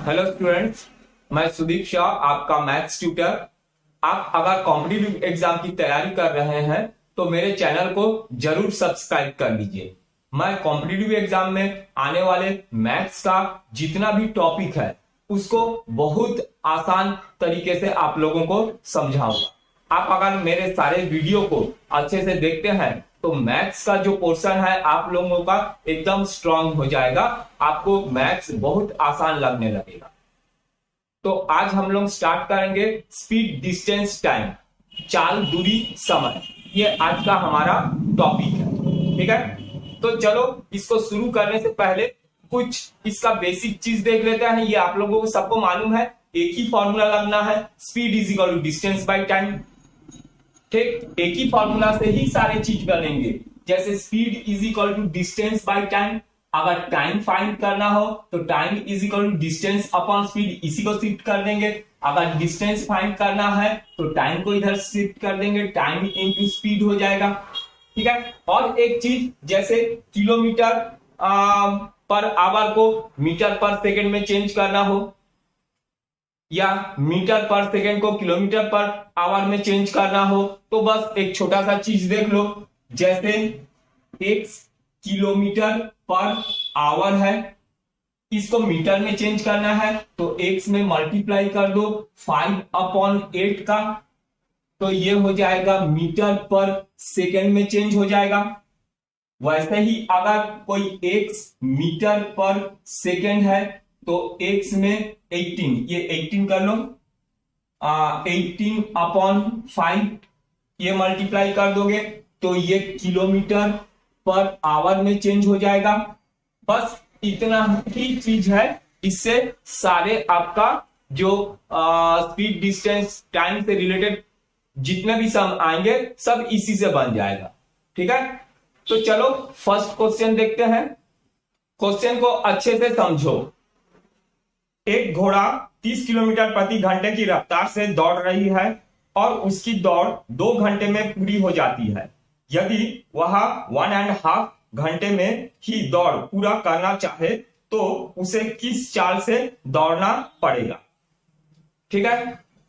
Hello students, मैं सुदीप शाह, आपका maths tutor. आप अगर कॉम्पिटिटिव एग्जाम की तैयारी कर रहे हैं तो मेरे चैनल को जरूर सब्सक्राइब कर लीजिए। मैं कॉम्पिटिटिव एग्जाम में आने वाले मैथ्स का जितना भी टॉपिक है उसको बहुत आसान तरीके से आप लोगों को समझाऊंगा। आप अगर मेरे सारे वीडियो को अच्छे से देखते हैं तो मैथ्स का जो पोर्शन है आप लोगों का एकदम स्ट्रांग हो जाएगा, आपको मैथ्स बहुत आसान लगने लगेगा। तो आज हम लोग स्टार्ट करेंगे स्पीड, डिस्टेंस, टाइम, चाल, दूरी, समय। ये आज का हमारा टॉपिक है, ठीक है। तो चलो इसको शुरू करने से पहले कुछ इसका बेसिक चीज देख लेते हैं। ये आप लोगों को सबको मालूम है, एक ही फॉर्मूला लगना है, speed is equal to distance by time. ठीक, एक ही फॉर्मूला से ही सारे चीज बनेंगे। जैसे speed is equal to distance by time, अगर टाइम फाइंड करना हो तो time is equal to distance upon speed, इसी को शिफ्ट कर देंगे। अगर डिस्टेंस फाइंड करना है तो टाइम को इधर शिफ्ट कर देंगे, टाइम इनटू स्पीड हो जाएगा, ठीक है। और एक चीज जैसे किलोमीटर पर आवर को मीटर पर सेकेंड में चेंज करना हो या मीटर पर सेकेंड को किलोमीटर पर आवर में चेंज करना हो तो बस एक छोटा सा चीज देख लो। जैसे x किलोमीटर पर आवर है, इसको मीटर में चेंज करना है तो x में मल्टीप्लाई कर दो 5/8 का, तो ये हो जाएगा मीटर पर सेकेंड में चेंज हो जाएगा। वैसे ही अगर कोई x मीटर पर सेकेंड है तो x में 18, ये 18 कर लो, 18/5 ये मल्टीप्लाई कर दोगे तो ये किलोमीटर पर आवर में चेंज हो जाएगा। बस इतना ही चीज है, इससे सारे आपका जो स्पीड, डिस्टेंस, टाइम से रिलेटेड जितने भी सम आएंगे सब इसी से बन जाएगा, ठीक है। तो चलो फर्स्ट क्वेश्चन देखते हैं। क्वेश्चन को अच्छे से समझो। एक घोड़ा 30 किलोमीटर प्रति घंटे की रफ्तार से दौड़ रही है और उसकी दौड़ 2 घंटे में पूरी हो जाती है। यदि वह 1.5 घंटे में ही दौड़ पूरा करना चाहे तो उसे किस चाल से दौड़ना पड़ेगा, ठीक है।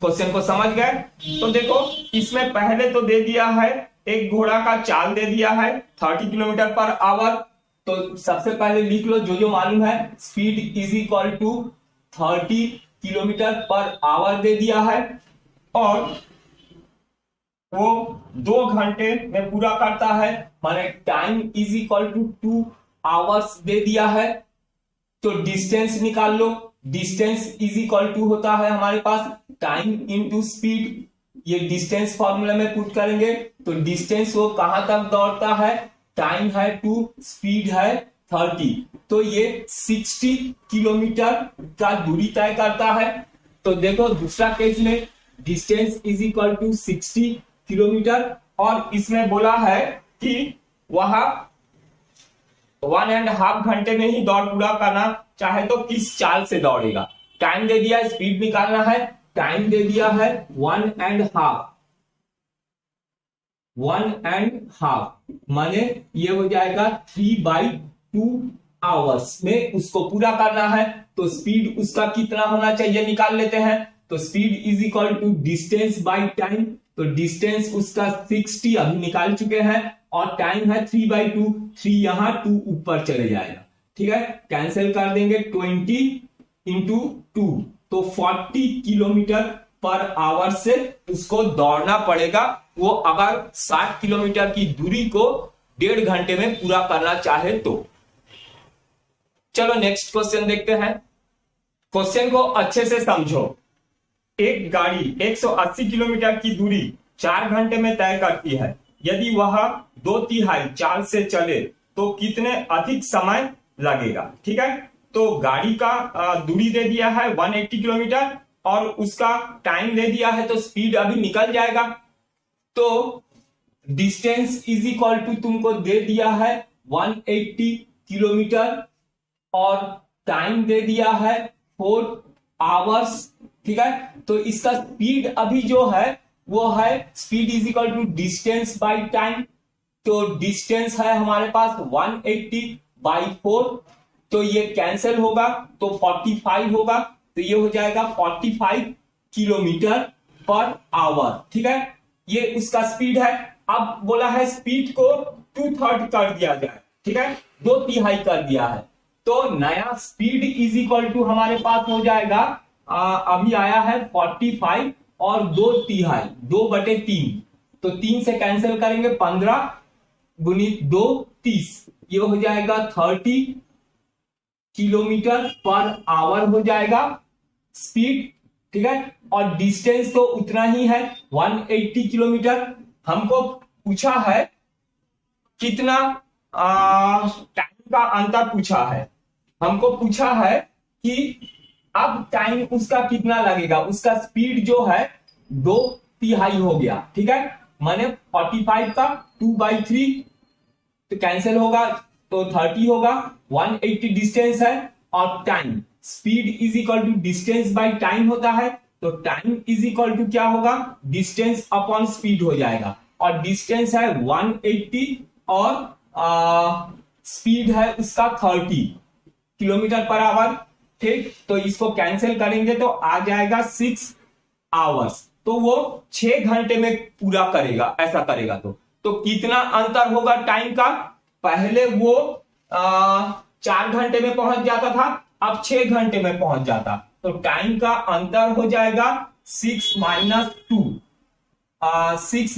क्वेश्चन को समझ गए? तो देखो इसमें पहले तो दे दिया है, एक घोड़ा का चाल दे दिया है 30 किलोमीटर पर आवर। तो सबसे पहले लिख लो जो जो मालूम है, speed is equal to 30 kilometre per hour दे दिया है और वो 2 घंटे में पूरा करता है, माने time is equal to 2 hours दे दिया है। तो डिस्टेंस निकाल लो, डिस्टेंस इज इक्वल टू होता है हमारे पास टाइम इंटू स्पीड। ये डिस्टेंस फॉर्मूला में पुट करेंगे तो डिस्टेंस वो कहां तक दौड़ता है, टाइम है 2, स्पीड है 30, तो ये 60 किलोमीटर का दूरी तय करता है। तो देखो दूसरा केस में distance is equal to 60 kilometre और इसमें बोला है कि वह 1.5 घंटे में ही दौड़ पूरा करना चाहे तो किस चाल से दौड़ेगा। टाइम दे दिया है, स्पीड निकालना है, टाइम दे दिया है 1.5 माने ये हो जाएगा 3/2 आवर्स में उसको पूरा करना है। तो स्पीड उसका कितना होना चाहिए निकाल लेते हैं। तो speed is equal to distance by time, तो डिस्टेंस उसका 60 अभी निकाल चुके हैं और टाइम है 3/2, 3 यहां 2 ऊपर चले जाएगा, ठीक है। कैंसिल कर देंगे 20 इंटू 2 तो 40 किलोमीटर पर आवर से उसको दौड़ना पड़ेगा। वो अगर 60 किलोमीटर की दूरी को 1.5 घंटे में पूरा करना चाहे तो। चलो नेक्स्ट क्वेश्चन देखते हैं। क्वेश्चन को अच्छे से समझो। एक गाड़ी 180 किलोमीटर की दूरी 4 घंटे में तय करती है। यदि वह 2/3 चाल से चले तो कितने अधिक समय लगेगा, ठीक है। तो गाड़ी का दूरी दे दिया है 180 किलोमीटर और उसका टाइम दे दिया है, तो स्पीड अभी निकल जाएगा। तो डिस्टेंस इज इक्वल टू तुमको दे दिया है 180 किलोमीटर और टाइम दे दिया है 4 आवर्स, ठीक है। तो इसका स्पीड अभी जो है वो है speed is equal to distance by time. तो डिस्टेंस है हमारे पास 180/4, तो ये कैंसिल होगा तो 45 होगा। तो ये हो जाएगा 45 किलोमीटर पर आवर। ठीक है, ये उसका स्पीड है। अब बोला है स्पीड को 2/3 कर दिया जाए। ठीक है, 2/3 कर दिया है, तो नया स्पीड इज इक्वल टू हमारे पास हो जाएगा अभी आया है 45 और 2/3, 2/3, तो 3 से कैंसिल करेंगे, 15 गुणित 2 30, ये हो जाएगा 30 किलोमीटर पर आवर हो जाएगा स्पीड। ठीक है, और डिस्टेंस तो उतना ही है 180 किलोमीटर। हमको पूछा है कितना टाइम का अंतर पूछा है, हमको पूछा है कि अब टाइम उसका कितना लगेगा। उसका स्पीड जो है 2/3 हो गया। ठीक है, माने 45 का 2/3 तो कैंसिल होगा, तो 30 होगा, 180 डिस्टेंस है, और time speed is equal to distance by time होता है, तो टाइम इज इक्वल टू क्या होगा, डिस्टेंस अपॉन स्पीड हो जाएगा, और डिस्टेंस है 180 और स्पीड है उसका 30 किलोमीटर पर आवर। ठीक, तो इसको कैंसिल करेंगे तो आ जाएगा 6 आवर्स, तो वो 6 घंटे में पूरा करेगा, ऐसा करेगा। तो कितना अंतर होगा टाइम का, पहले वो 4 घंटे में पहुंच जाता था, अब 6 घंटे में पहुंच जाता, तो टाइम का अंतर हो जाएगा 6 - 2, 6 -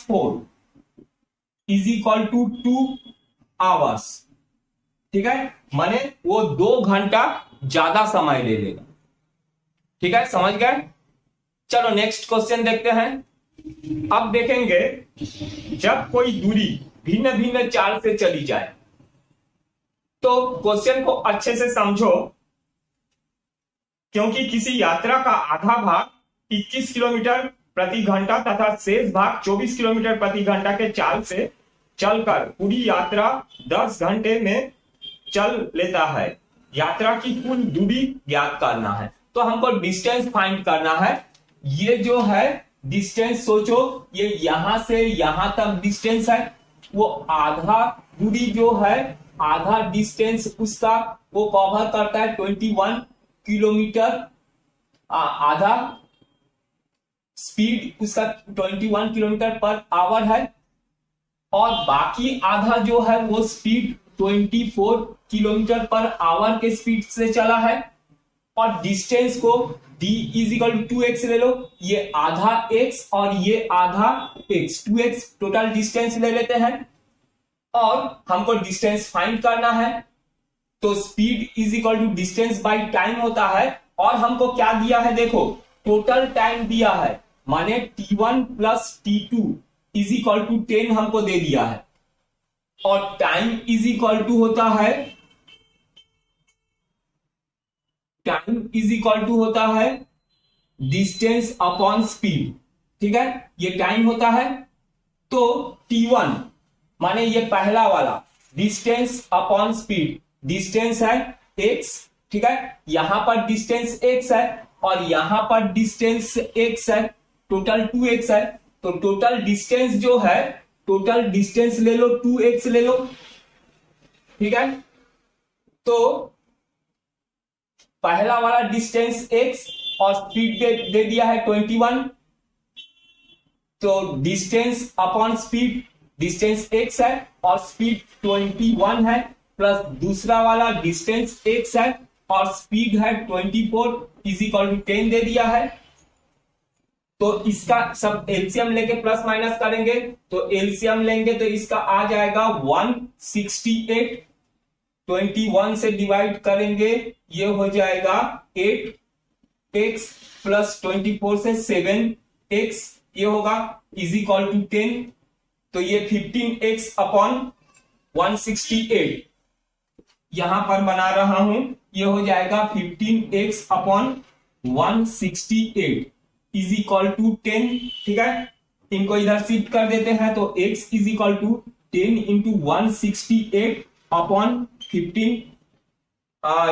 4 इज इक्वल टू 2 आवर्स। ठीक है, माने वो 2 घंटा ज्यादा समय ले लेगा। ठीक है, समझ गए। चलो नेक्स्ट क्वेश्चन देखते हैं। अब देखेंगे जब कोई दूरी भिन्न भिन्न चाल से चली जाए, तो क्वेश्चन को अच्छे से समझो, क्योंकि किसी यात्रा का आधा भाग 21 किलोमीटर प्रति घंटा तथा शेष भाग 24 किलोमीटर प्रति घंटा के चाल से चलकर पूरी यात्रा 10 घंटे में चल लेता है। यात्रा की कुल दूरी ज्ञात करना है, तो हमको डिस्टेंस फाइंड करना है। ये जो है डिस्टेंस, सोचो ये यहां से यहां तक डिस्टेंस है, वो आधा दूरी जो है, आधा डिस्टेंस उसका वो कवर करता है 21 किलोमीटर, आधा स्पीड उसका 21 किलोमीटर पर आवर है, और बाकी आधा जो है वो स्पीड 24 किलोमीटर पर आवर के स्पीड से चला है। और डिस्टेंस को d is equal to 2x ले लो, ये आधा x और ये आधा x, 2x टोटल डिस्टेंस ले लेते हैं, और हमको डिस्टेंस फाइंड करना है। तो speed is equal to distance by time होता है, और हमको क्या दिया है, देखो टोटल टाइम दिया है, माने t1 plus t2 is equal to 10 हमको दे दिया है, और टाइम इज इक्वल टू होता है, टाइम इज इक्वल टू होता है डिस्टेंस अपॉन स्पीड। ठीक है, ये टाइम होता है, तो t1 माने ये पहला वाला डिस्टेंस अपॉन स्पीड, डिस्टेंस है x। ठीक है, यहां पर डिस्टेंस x है और यहां पर डिस्टेंस x है, टोटल 2x है, तो टोटल डिस्टेंस जो है, टोटल डिस्टेंस ले लो 2x ले लो। ठीक है, तो पहला वाला डिस्टेंस x और स्पीड दे दिया है 21, तो distance upon speed, distance x है और स्पीड 21 है, प्लस दूसरा वाला डिस्टेंस x है और स्पीड है 24 इज इक्वल टू 10 दे दिया है। तो इसका सब एलसीएम लेके प्लस माइनस करेंगे, तो एलसीएम लेंगे तो इसका आ जाएगा 168, 21 से डिवाइड करेंगे, ये हो जाएगा 8x प्लस 24 से 7x, ये होगा इज इक्वल टू 10, तो ये 15x अपॉन 168 यहां पर बना रहा हूं, ये हो जाएगा 15x upon 168 is equal to 10। ठीक है, इनको इधर शिफ्ट कर देते हैं, तो x is equal to 10 into 168 upon 15,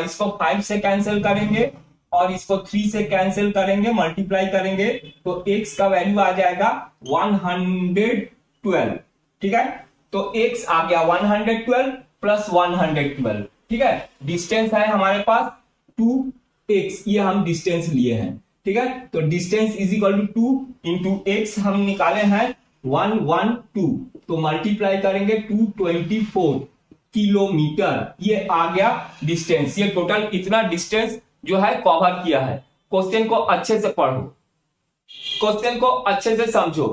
इसको 5 से कैंसिल करेंगे और इसको 3 से कैंसिल करेंगे, मल्टीप्लाई करेंगे, तो x का वैल्यू आ जाएगा 112। ठीक है, तो x आ गया 112 प्लस 112। ठीक है, डिस्टेंस है हमारे पास 2 एक्स, ये हम डिस्टेंस लिए हैं, ठीक है। तो distance is equal to 2 into X हम निकाले हैं 112, तो मल्टीप्लाई करेंगे 224 किलोमीटर, ये आ गया डिस्टेंस। ये टोटल इतना डिस्टेंस जो है कवर किया है। क्वेश्चन को अच्छे से पढ़ो, क्वेश्चन को अच्छे से समझो।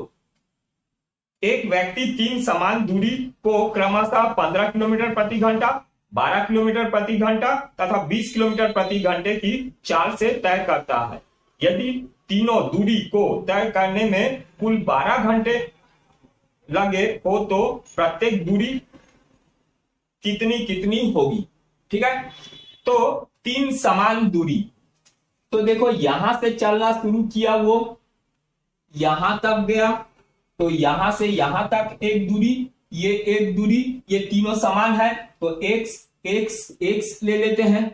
एक व्यक्ति 3 समान दूरी को क्रमशः 15 किलोमीटर प्रति घंटा, 12 किलोमीटर प्रति घंटा तथा 20 किलोमीटर प्रति घंटे की चाल से तय करता है। यदि तीनों दूरी को तय करने में कुल 12 घंटे लगे हो तो प्रत्येक दूरी कितनी कितनी होगी, ठीक है। तो 3 समान दूरी, तो देखो यहां से चलना शुरू किया, वो यहां तक गया, तो यहां से यहां तक एक दूरी, ये एक दूरी, ये तीनों समान है, तो एक्स एक्स एक्स ले लेते हैं,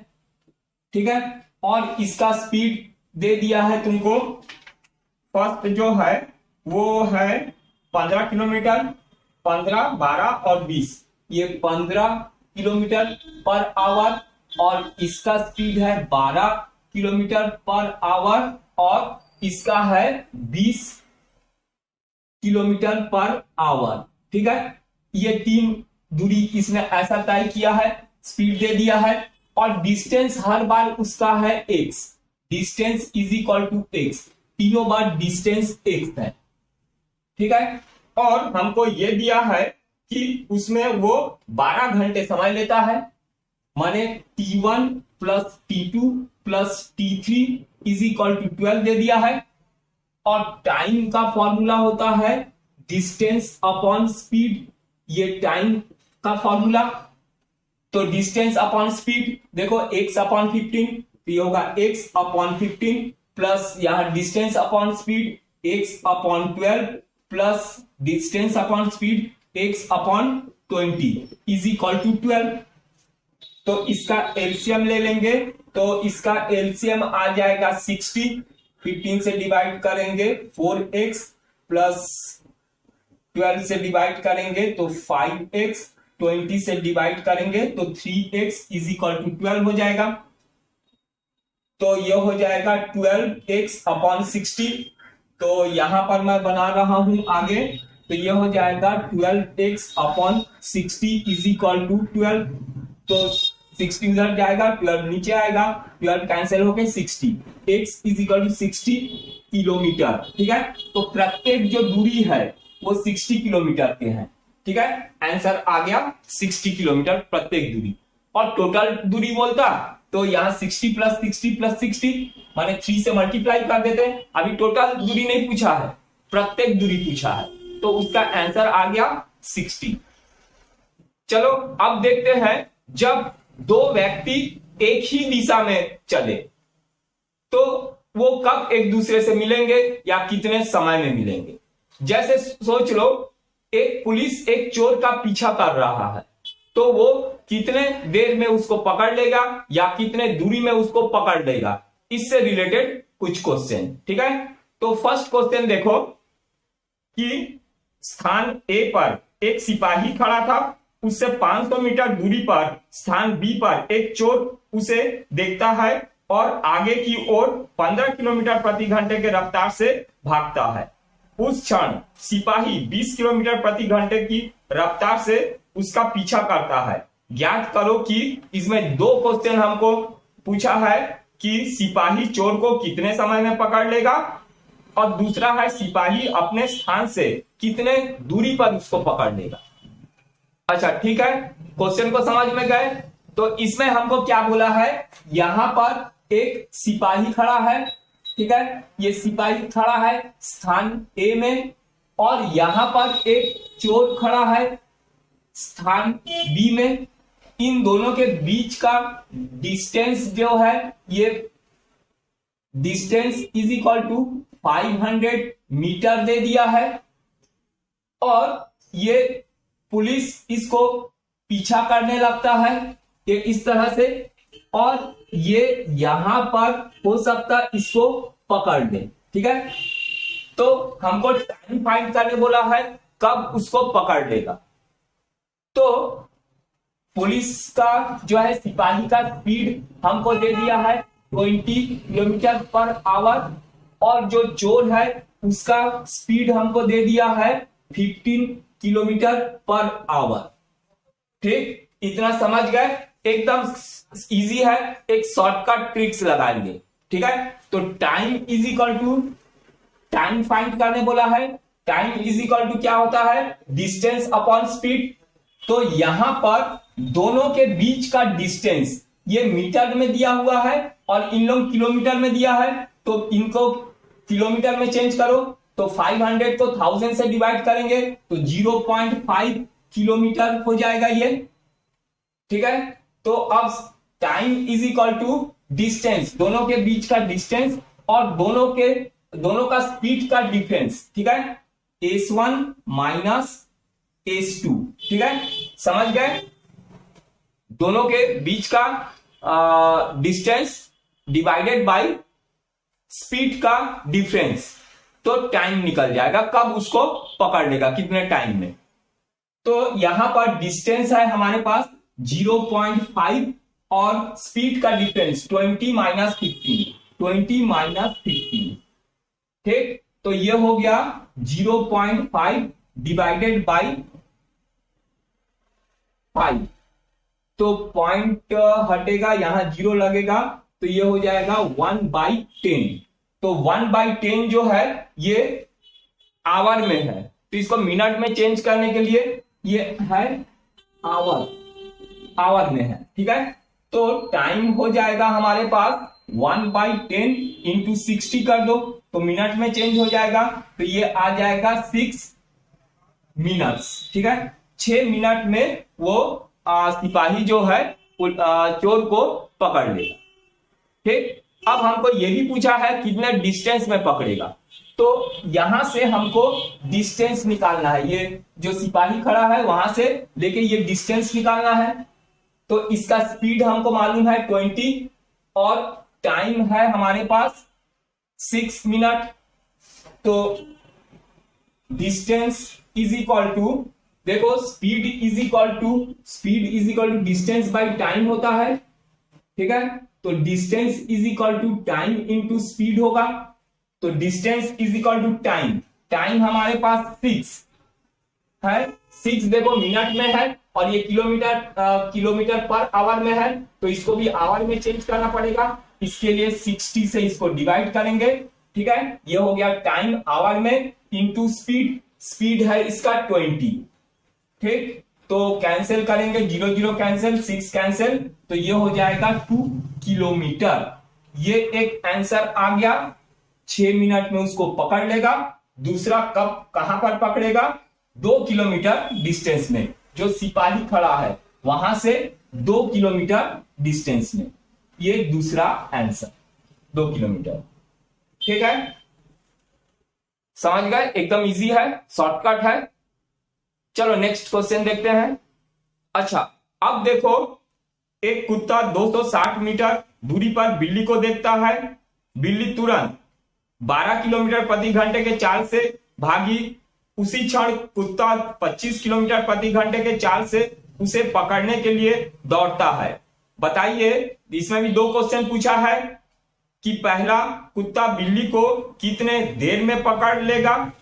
ठीक है। और इसका स्पीड दे दिया है तुमको, फर्स्ट जो है वो है 15 किलोमीटर, 15, 12 और 20, ये 15 किलोमीटर पर आवर, और इसका स्पीड है 12 किलोमीटर पर आवर, और इसका है 20 किलोमीटर पर आवर, ठीक है। ये 3 दूरी इसने ऐसा तय किया है, स्पीड दे दिया है, और डिस्टेंस हर बार उसका है x, distance is equal to x, तीनों बार डिस्टेंस x है, ठीक है। और हमको ये दिया है कि उसमें वो 12 घंटे समय लेता है, माने t1 plus t2 plus t3 is equal to 12 दे दिया है। और टाइम का फॉर्मूला होता है डिस्टेंस अपॉन स्पीड, ये टाइम का फॉर्मूला। तो डिस्टेंस अपॉन स्पीड देखो x अपॉन 15, तो ये होगा x अपॉन 15 प्लस यहां distance upon speed x upon 12 plus distance upon speed x upon 20 is equal to 12। तो इसका एलसीएम ले लेंगे, तो इसका एलसीएम आ जाएगा 60, 15 से डिवाइड करेंगे 4x प्लस 12 से डिवाइड करेंगे तो 5x, 20 से डिवाइड करेंगे तो 3x इज इक्वल टू 12 हो जाएगा। तो ये हो जाएगा 12x अपॉन 60। तो यहां पर मैं बना रहा हूं आगे, तो ये हो जाएगा 12x upon 60 is equal to 12। तो 60 उधर जाएगा, 12 नीचे आएगा, 12 कैंसिल होके 60, x is equal to 60 kilometre, ठीक है। तो प्रत्येक जो दूरी है वो 60 किलोमीटर के हैं, ठीक है। आंसर आ गया 60 किलोमीटर प्रत्येक दूरी। और टोटल दूरी बोलता तो यहाँ 60 प्लस 60 प्लस 60 माने 3 से मल्टीप्लाई कर देते हैं। अभी टोटल दूरी नहीं पूछा है, प्रत्येक दूरी पूछा है, तो उसका आंसर आ गया 60। चलो अब देखते हैं, जब दो व्यक्ति एक ही दिशा में चले तो वो कब एक दूसरे से मिलेंगे या कितने समय में मिलेंगे। जैसे सोच लो, एक पुलिस एक चोर का पीछा कर रहा है, तो वो कितने देर में उसको पकड़ लेगा या कितने दूरी में उसको पकड़ लेगा, इससे रिलेटेड कुछ क्वेश्चन, ठीक है। तो फर्स्ट क्वेश्चन देखो कि स्थान ए पर एक सिपाही खड़ा था, उससे 500 मीटर दूरी पर स्थान बी पर एक चोर उसे देखता है और आगे की ओर 15 किलोमीटर प्रति घंटे के रफ्तार से भागता है। उस क्षण सिपाही 20 किलोमीटर प्रति घंटे की रफ्तार से उसका पीछा करता है। ज्ञात करो कि इसमें दो क्वेश्चन हमको पूछा है कि सिपाही चोर को कितने समय में पकड़ लेगा, और दूसरा है सिपाही अपने स्थान से कितने दूरी पर उसको पकड़ लेगा। अच्छा ठीक है, क्वेश्चन को समझ में गए। तो इसमें हमको क्या बोला है, यहां पर एक सिपाही खड़ा है, ठीक है, ये सिपाही खड़ा है स्थान ए में, और यहां पर एक चोर खड़ा है स्थान बी में। इन दोनों के बीच का डिस्टेंस जो है, ये distance is equal to 500 metre दे दिया है, और ये पुलिस इसको पीछा करने लगता है ये इस तरह से, और ये यहां पर हो सकता इसको पकड़ ले, ठीक है। तो हमको टाइम फाइंड करने बोला है कब उसको पकड़ लेगा। तो पुलिस का जो है सिपाही का स्पीड हमको दे दिया है 20 किलोमीटर पर आवर, और जो चोर है उसका स्पीड हमको दे दिया है 15 किलोमीटर पर आवर। ठीक, इतना समझ गए? एकदम इजी है, एक शॉर्टकट ट्रिक्स लगाएंगे। ठीक है, तो time is equal to, time find करने बोला है, टाइम इज इक्वल टू क्या होता है, डिस्टेंस अपॉन स्पीड। तो यहां पर दोनों के बीच का डिस्टेंस ये मीटर में दिया हुआ है और इन लोग किलोमीटर में दिया है, तो इनको किलोमीटर में चेंज करो, तो 500 को 1000 से डिवाइड करेंगे तो 0.5 किलोमीटर हो जाएगा ये। ठीक है, तो अब time is equal to distance, दोनों के बीच का डिस्टेंस और दोनों का स्पीड का डिफरेंस। ठीक है, S1 माइनस S2। ठीक है, समझ गए? दोनों के बीच का डिस्टेंस डिवाइडेड बाय स्पीड का डिफरेंस, तो टाइम निकल जाएगा, कब उसको पकड़ लेगा, कितने टाइम में। तो यहां पर डिस्टेंस है हमारे पास 0.5 और स्पीड का डिफरेंस 20 माइनस 15। ठीक, तो ये हो गया 0.5 डिवाइडेड बाई 5, तो पॉइंट हटेगा, यहां 0 लगेगा, तो ये हो जाएगा 1/10। तो 1/10 जो है ये आवर में है, तो इसको मिनट में चेंज करने के लिए ये है आवर में है। ठीक है, तो टाइम हो जाएगा हमारे पास 1/10 इंटू 60 कर दो तो मिनट में चेंज हो जाएगा, तो ये आ जाएगा 6 मिनट्स। ठीक है, 6 मिनट में वो सिपाही जो है चोर को पकड़ लेगा। ठीक, अब हमको ये भी पूछा है कितने डिस्टेंस में पकड़ेगा, तो यहां से हमको डिस्टेंस निकालना है, ये जो सिपाही खड़ा है वहां से लेके ये डिस्टेंस निकालना है। तो इसका स्पीड हमको मालूम है 20 और टाइम है हमारे पास 6 मिनट, तो डिस्टेंस इज इक्वल टू, देखो speed is equal to distance by time होता है। ठीक है, तो distance is equal to time into speed होगा, तो distance is equal to time हमारे पास 6 है, 6 देखो मिनट में है और ये किलोमीटर पर आवर में है, तो इसको भी आवर में चेंज करना पड़ेगा, इसके लिए 60 से इसको डिवाइड करेंगे। ठीक है, ये हो गया टाइम आवर में इंटू स्पीड है इसका 20। ठीक, तो कैंसिल करेंगे, 0 0 कैंसिल, 6 कैंसिल, तो ये हो जाएगा 2 किलोमीटर। ये एक आंसर आ गया, 6 मिनट में उसको पकड़ लेगा। दूसरा कब कहां पर पकड़ेगा, 2 किलोमीटर डिस्टेंस में, जो सिपाही खड़ा है वहां से 2 किलोमीटर डिस्टेंस में, ये दूसरा आंसर 2 किलोमीटर। ठीक है, समझ गए? एकदम इजी है, शॉर्टकट है। चलो नेक्स्ट क्वेश्चन देखते हैं। अच्छा, अब देखो एक कुत्ता 260 मीटर दूरी पर बिल्ली को देखता है। बिल्ली तुरंत 12 किलोमीटर प्रति घंटे के चाल से भागी। उसी क्षण कुत्ता 25 किलोमीटर प्रति घंटे के चाल से उसे पकड़ने के लिए दौड़ता है। बताइए, इसमें भी 2 क्वेश्चन पूछा है कि पहला, कुत्ता बिल्ली को कितने देर में पकड़ लेगा,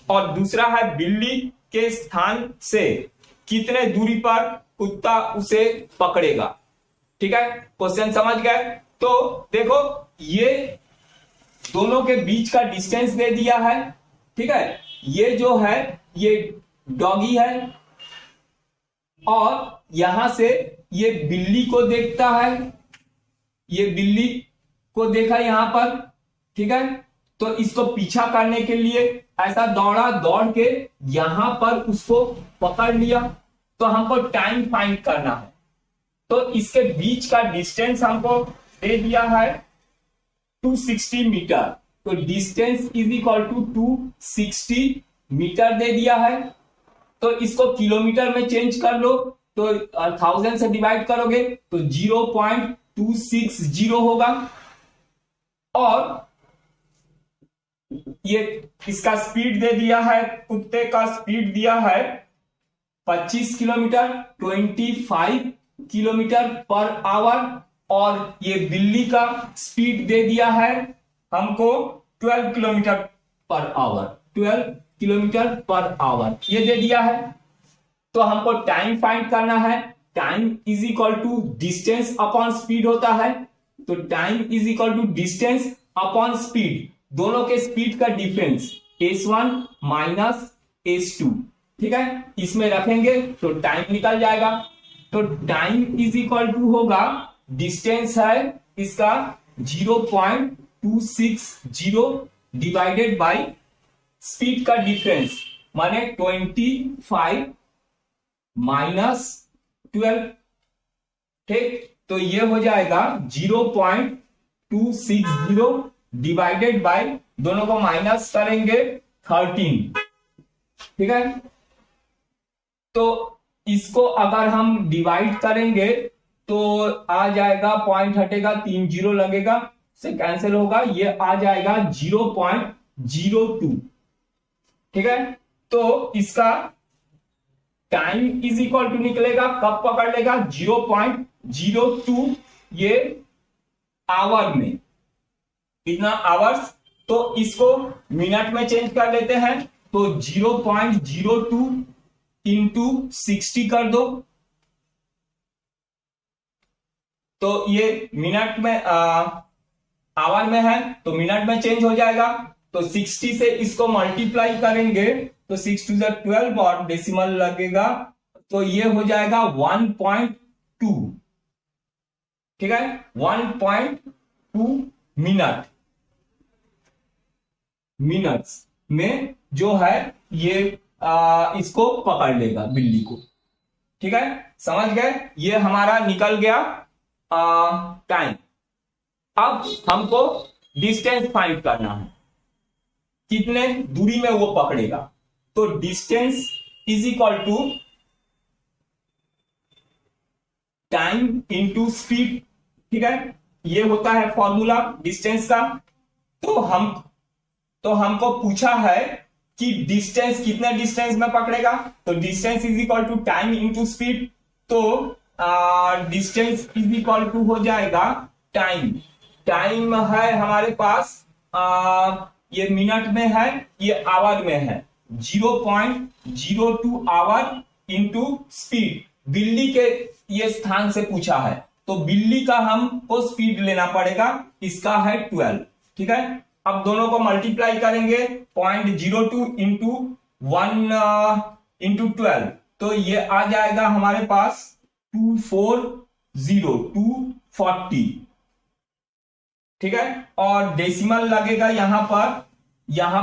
और दूसरा है बिल्ली के स्थान से कितने दूरी पर कुत्ता उसे पकड़ेगा। ठीक है, क्वेश्चन समझ गए? तो देखो ये दोनों के बीच का डिस्टेंस दे दिया है। ठीक है, ये जो है ये डॉगी है और यहां से ये बिल्ली को देखता है, ये बिल्ली को देखा यहां पर। ठीक है, तो इसको पीछा करने के लिए ऐसा दौड़ा, दौड़ के यहां पर उसको पकड़ लिया, तो हमको टाइम फाइंड करना है। तो इसके बीच का डिस्टेंस हमको दे दिया है 260 मीटर, तो distance is equal to 260 metre दे दिया है। तो इसको किलोमीटर में चेंज कर लो, तो 1000 से डिवाइड करोगे तो 0.260 होगा, और ये इसका स्पीड दे दिया है, कुत्ते का स्पीड दिया है 25 किलोमीटर, 25 किलोमीटर पर आवर। और ये बिल्ली का स्पीड दे दिया है हमको 12 kilometre per our, 12 kilometre per hour ये दे दिया है। तो हमको टाइम फाइंड करना है। Time is equal to distance upon speed होता है। तो time is equal to distance upon speed, दोनों के स्पीड का डिफरेंस s1 माइनस s2, ठीक है, इसमें रखेंगे तो टाइम निकल जाएगा। तो टाइम इज इक्वल टू होगा, डिस्टेंस है इसका 0.260 डिवाइडेड बाय स्पीड का डिफरेंस माने 25 माइनस 12, ठीक। तो ये हो जाएगा 0.260 डिवाइडेड बाय, दोनों को माइनस करेंगे 13, ठीक है। तो इसको अगर हम डिवाइड करेंगे तो आ जाएगा, पॉइंट हटेगा, 3 जीरो लगेगा, से कैंसिल होगा, ये आ जाएगा 0.02, ठीक है। तो इसका टाइम इज इक्वल टू निकलेगा, कब पकड़ लेगा, 0.02, ये आवर में, कितना आवर्स, तो इसको मिनट में चेंज कर लेते हैं। तो 0.02 इंटू 60 कर दो, तो ये मिनट में आवर में है तो मिनट में चेंज हो जाएगा। तो 60 से इसको मल्टीप्लाई करेंगे तो 6 टू 12 और डेसिमल लगेगा, तो ये हो जाएगा 1.2, ठीक है, 1.2 मिनट्स में जो है ये इसको पकड़ लेगा बिल्ली को, ठीक है, समझ गए। ये हमारा निकल गया टाइम। अब हमको डिस्टेंस फाइंड करना है, कितने दूरी में वो पकड़ेगा। तो distance is equal to time into speed, ठीक है, ये होता है फॉर्मूला डिस्टेंस का। तो हमको पूछा है कि डिस्टेंस, कितने डिस्टेंस में पकड़ेगा, तो distance is equal to time into speed. तो डिस्टेंस इज इक्वल टू हो जाएगा टाइम है हमारे पास, ये मिनट में है, ये आवर में है, 0.02 आवर इंटू स्पीड। बिल्ली के ये स्थान से पूछा है तो बिल्ली का हमको स्पीड लेना पड़ेगा, इसका है 12, ठीक है। अब दोनों को मल्टीप्लाई करेंगे, 0.02 इंटू 1 इंटू 12, तो ये आ जाएगा हमारे पास 240, ठीक है। और डेसिमल लगेगा यहां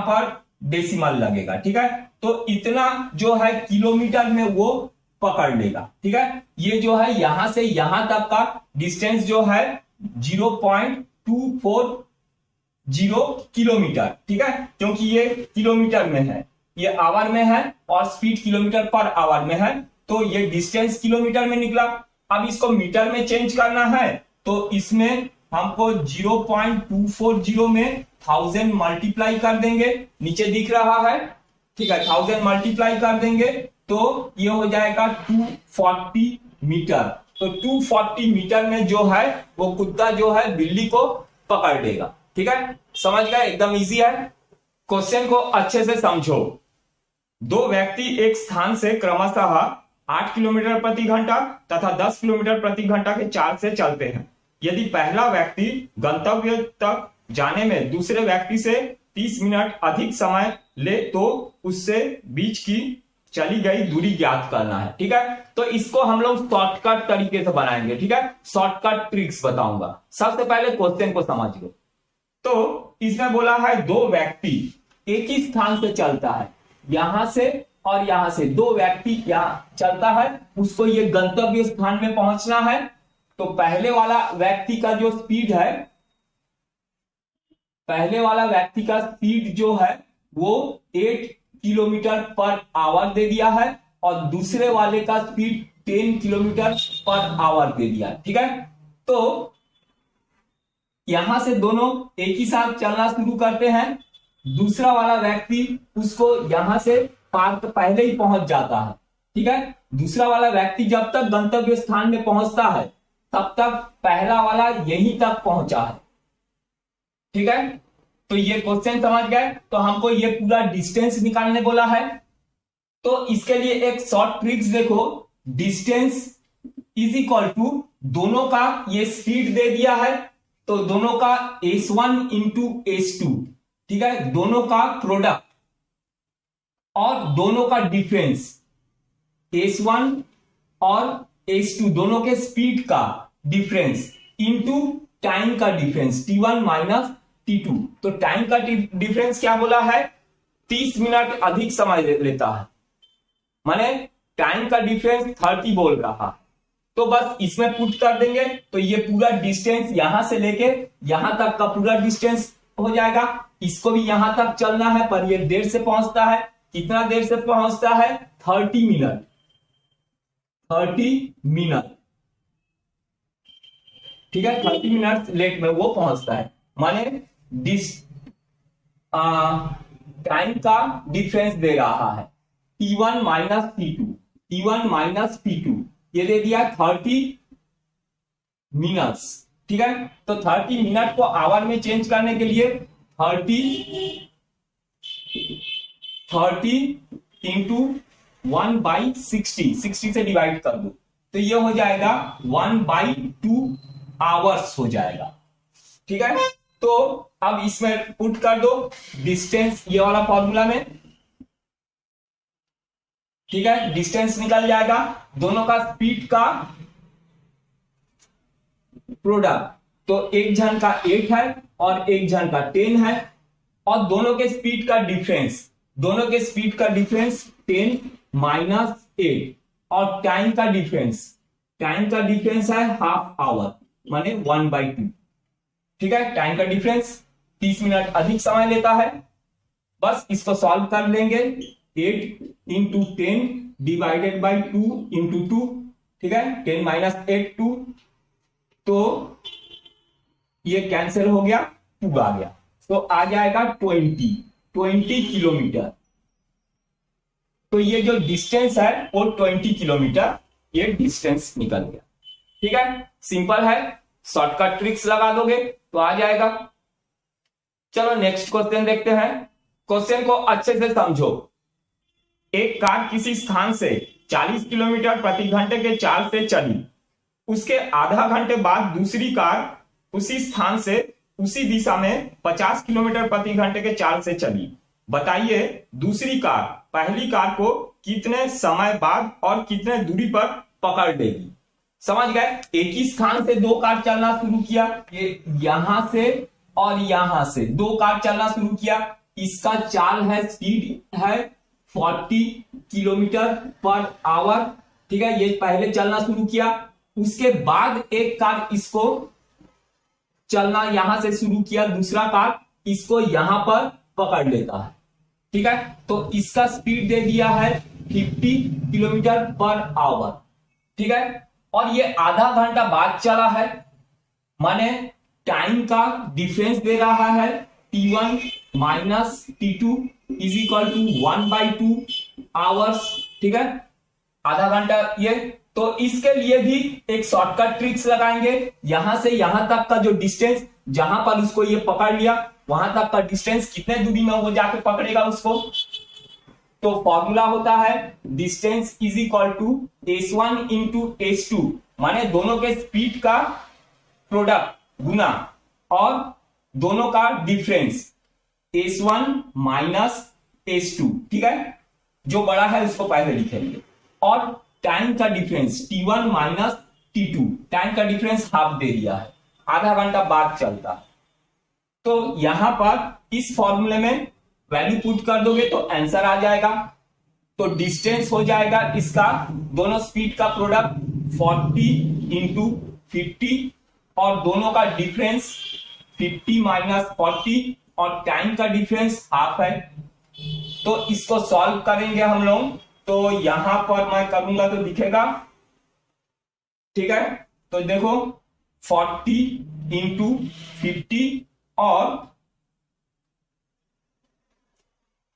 पर डेसिमल लगेगा, ठीक है। तो इतना जो है किलोमीटर में वो पकड़ लेगा, ठीक है। ये जो है यहां से यहां तक का डिस्टेंस जो है 0.240 किलोमीटर, ठीक है, क्योंकि ये किलोमीटर में है, ये आवर में है और स्पीड किलोमीटर पर आवर में है, तो ये डिस्टेंस किलोमीटर में निकला। अब इसको मीटर में चेंज करना है तो इसमें हमको 0.240 में 1000 मल्टीप्लाई कर देंगे, नीचे दिख रहा है, ठीक है, 1000 मल्टीप्लाई कर देंगे तो ये हो जाएगा 240 मीटर। तो 240 मीटर में जो है वो कुत्ता जो है बिल्ली को पकड़ लेगा, ठीक है, समझ गए, एकदम इजी है। क्वेश्चन को अच्छे से समझो। दो व्यक्ति एक स्थान से क्रमशः 8 किलोमीटर प्रति घंटा तथा 10 किलोमीटर प्रति घंटा के चाल से चलते हैं। यदि पहला व्यक्ति गंतव्य तक जाने में दूसरे व्यक्ति से 30 मिनट अधिक समय ले तो उससे बीच की चली गई दूरी ज्ञात करना है, ठीक है। तो इसको हम लोग शॉर्टकट तरीके से बनाएंगे, ठीक है, शॉर्टकट ट्रिक्स बताऊंगा। सबसे पहले क्वेश्चन को समझ लो। तो इसमें बोला है दो व्यक्ति एक ही स्थान से चलता है, यहां से और यहां से दो व्यक्ति यहां चलता है, उसको ये गंतव्य स्थान में पहुंचना है। तो पहले वाला व्यक्ति का जो स्पीड है, पहले वाला व्यक्ति का स्पीड जो है वो 8 किलोमीटर पर आवर दे दिया है और दूसरे वाले का स्पीड 10 किलोमीटर पर आवर दे दिया, ठीक है। तो यहां से दोनों एक ही साथ चलना शुरू करते हैं, दूसरा वाला व्यक्ति उसको यहां से पार पहले ही पहुंच जाता है, ठीक है। दूसरा वाला व्यक्ति जब तक गंतव्य स्थान में पहुंचता है तब तक पहला वाला यहीं तक पहुंचा है। ठीक है, तो ये क्वेश्चन समझ गए। तो हमको ये पूरा डिस्टेंस निकालने बोला है। तो इसके लिए एक शॉर्ट ट्रिक्स देखो, डिस्टेंस इज इक्वल टू दोनों का ये स्पीड दे दिया है, तो दोनों का s1 इंटू s2, ठीक है, दोनों का प्रोडक्ट और दोनों का डिफरेंस, s1 और s2 दोनों के स्पीड का डिफरेंस इंटू टाइम का डिफरेंस t1 माइनस t2। तो टाइम का डिफरेंस क्या बोला है, 30 मिनट अधिक समय लेता है, माने टाइम का डिफरेंस 30 बोल रहा है। तो बस इसमें पुट कर देंगे तो ये पूरा डिस्टेंस यहां से लेके यहां तक का पूरा डिस्टेंस हो जाएगा। इसको भी यहां तक चलना है, पर ये देर से पहुंचता है। कितना देर से पहुंचता है, 30 मिनट, 30 मिनट, ठीक है, 30 मिनट लेट में वो पहुंचता है। माने टाइम का डिफरेंस दे रहा है t1 minus t2, t1 minus t2, ये दे दिया 30 मिनट्स। ठीक है, तो 30 मिनट को आवर में चेंज करने के लिए 30 इंटू 1/60, 60 से डिवाइड कर दो तो ये हो जाएगा 1/2 आवर्स हो जाएगा। ठीक है, तो अब इसमें पुट कर दो डिस्टेंस ये वाला फॉर्मूला में। ठीक है, डिस्टेंस निकल जाएगा, दोनों का स्पीड का प्रोडक्ट, तो एक जन का 8 है और एक जन का 10 है, और दोनों के स्पीड का डिफरेंस, दोनों के स्पीड का डिफरेंस 10 माइनस 8, और टाइम का डिफरेंस, टाइम का डिफरेंस है हाफ आवर, माने 1/2। ठीक है, टाइम का डिफरेंस 30 मिनट अधिक समय लेता है। बस इसको सॉल्व कर लेंगे, 8 इंटू 10 डिवाइडेड बाई 2 इंटू 2, ठीक है, 10 माइनस 8 2, तो ये कैंसिल हो गया, 2 आ गया, तो आ जाएगा 20 किलोमीटर। तो ये जो डिस्टेंस है वो 20 किलोमीटर ये डिस्टेंस निकल गया। ठीक है, सिंपल है, शॉर्टकट ट्रिक्स लगा दोगे तो आ जाएगा। चलो नेक्स्ट क्वेश्चन देखते हैं। क्वेश्चन को अच्छे से समझो। एक कार किसी स्थान से 40 किलोमीटर प्रति घंटे के चाल से चली, उसके आधा घंटे बाद दूसरी कार उसी स्थान से उसी दिशा में 50 किलोमीटर प्रति घंटे के चाल से चली। बताइए दूसरी कार पहली कार को कितने समय बाद और कितने दूरी पर पकड़ लेगी। समझ गए, एक ही स्थान से दो कार चलना शुरू किया, ये यहां से और यहां से दो कार चलना शुरू किया, इसका चाल है, स्पीड है 40 किलोमीटर पर आवर। ठीक है, ये पहले चलना शुरू किया, उसके बाद एक कार इसको चलना यहां से शुरू किया, दूसरा कार इसको यहां पर पकड़ लेता है। ठीक है, तो इसका स्पीड दे दिया है 50 किलोमीटर पर आवर। ठीक है, और ये आधा घंटा बाद चला है, माने टाइम का डिफरेंस दे रहा है t1 minus t2 is equal to 1/2 hours. ठीक है, आधा घंटा ये, तो इसके लिए भी एक शॉर्टकट ट्रिक्स लगाएंगे। यहां से यहां तक का जो डिस्टेंस, जहां पर उसको ये पकड़ लिया वहां तक का डिस्टेंस कितने दूरी में वो जाके पकड़ेगा उसको, तो फॉर्मूला होता है distance is equal to s1 into s2, माने दोनों के स्पीड का प्रोडक्ट गुना और दोनों का डिफरेंस s1 माइनस s2। ठीक है, जो बड़ा है उसको पहले लिखेंगे, और टाइम का difference t1 minus t2, time का डिफरेंस हाफ दे दिया है, आधा घंटा बाद चलता है। तो यहां पर इस फॉर्मूले में वैल्यू पुट कर दोगे तो आंसर आ जाएगा। तो डिस्टेंस हो जाएगा इसका, दोनों स्पीड का प्रोडक्ट 40 इंटू 50, और दोनों का डिफरेंस 50 माइनस 40, और टाइम का डिफरेंस हाफ है। तो इसको सॉल्व करेंगे हम लोग, तो यहां पर मैं करूंगा तो दिखेगा। ठीक है, तो देखो 40 इंटू 50, और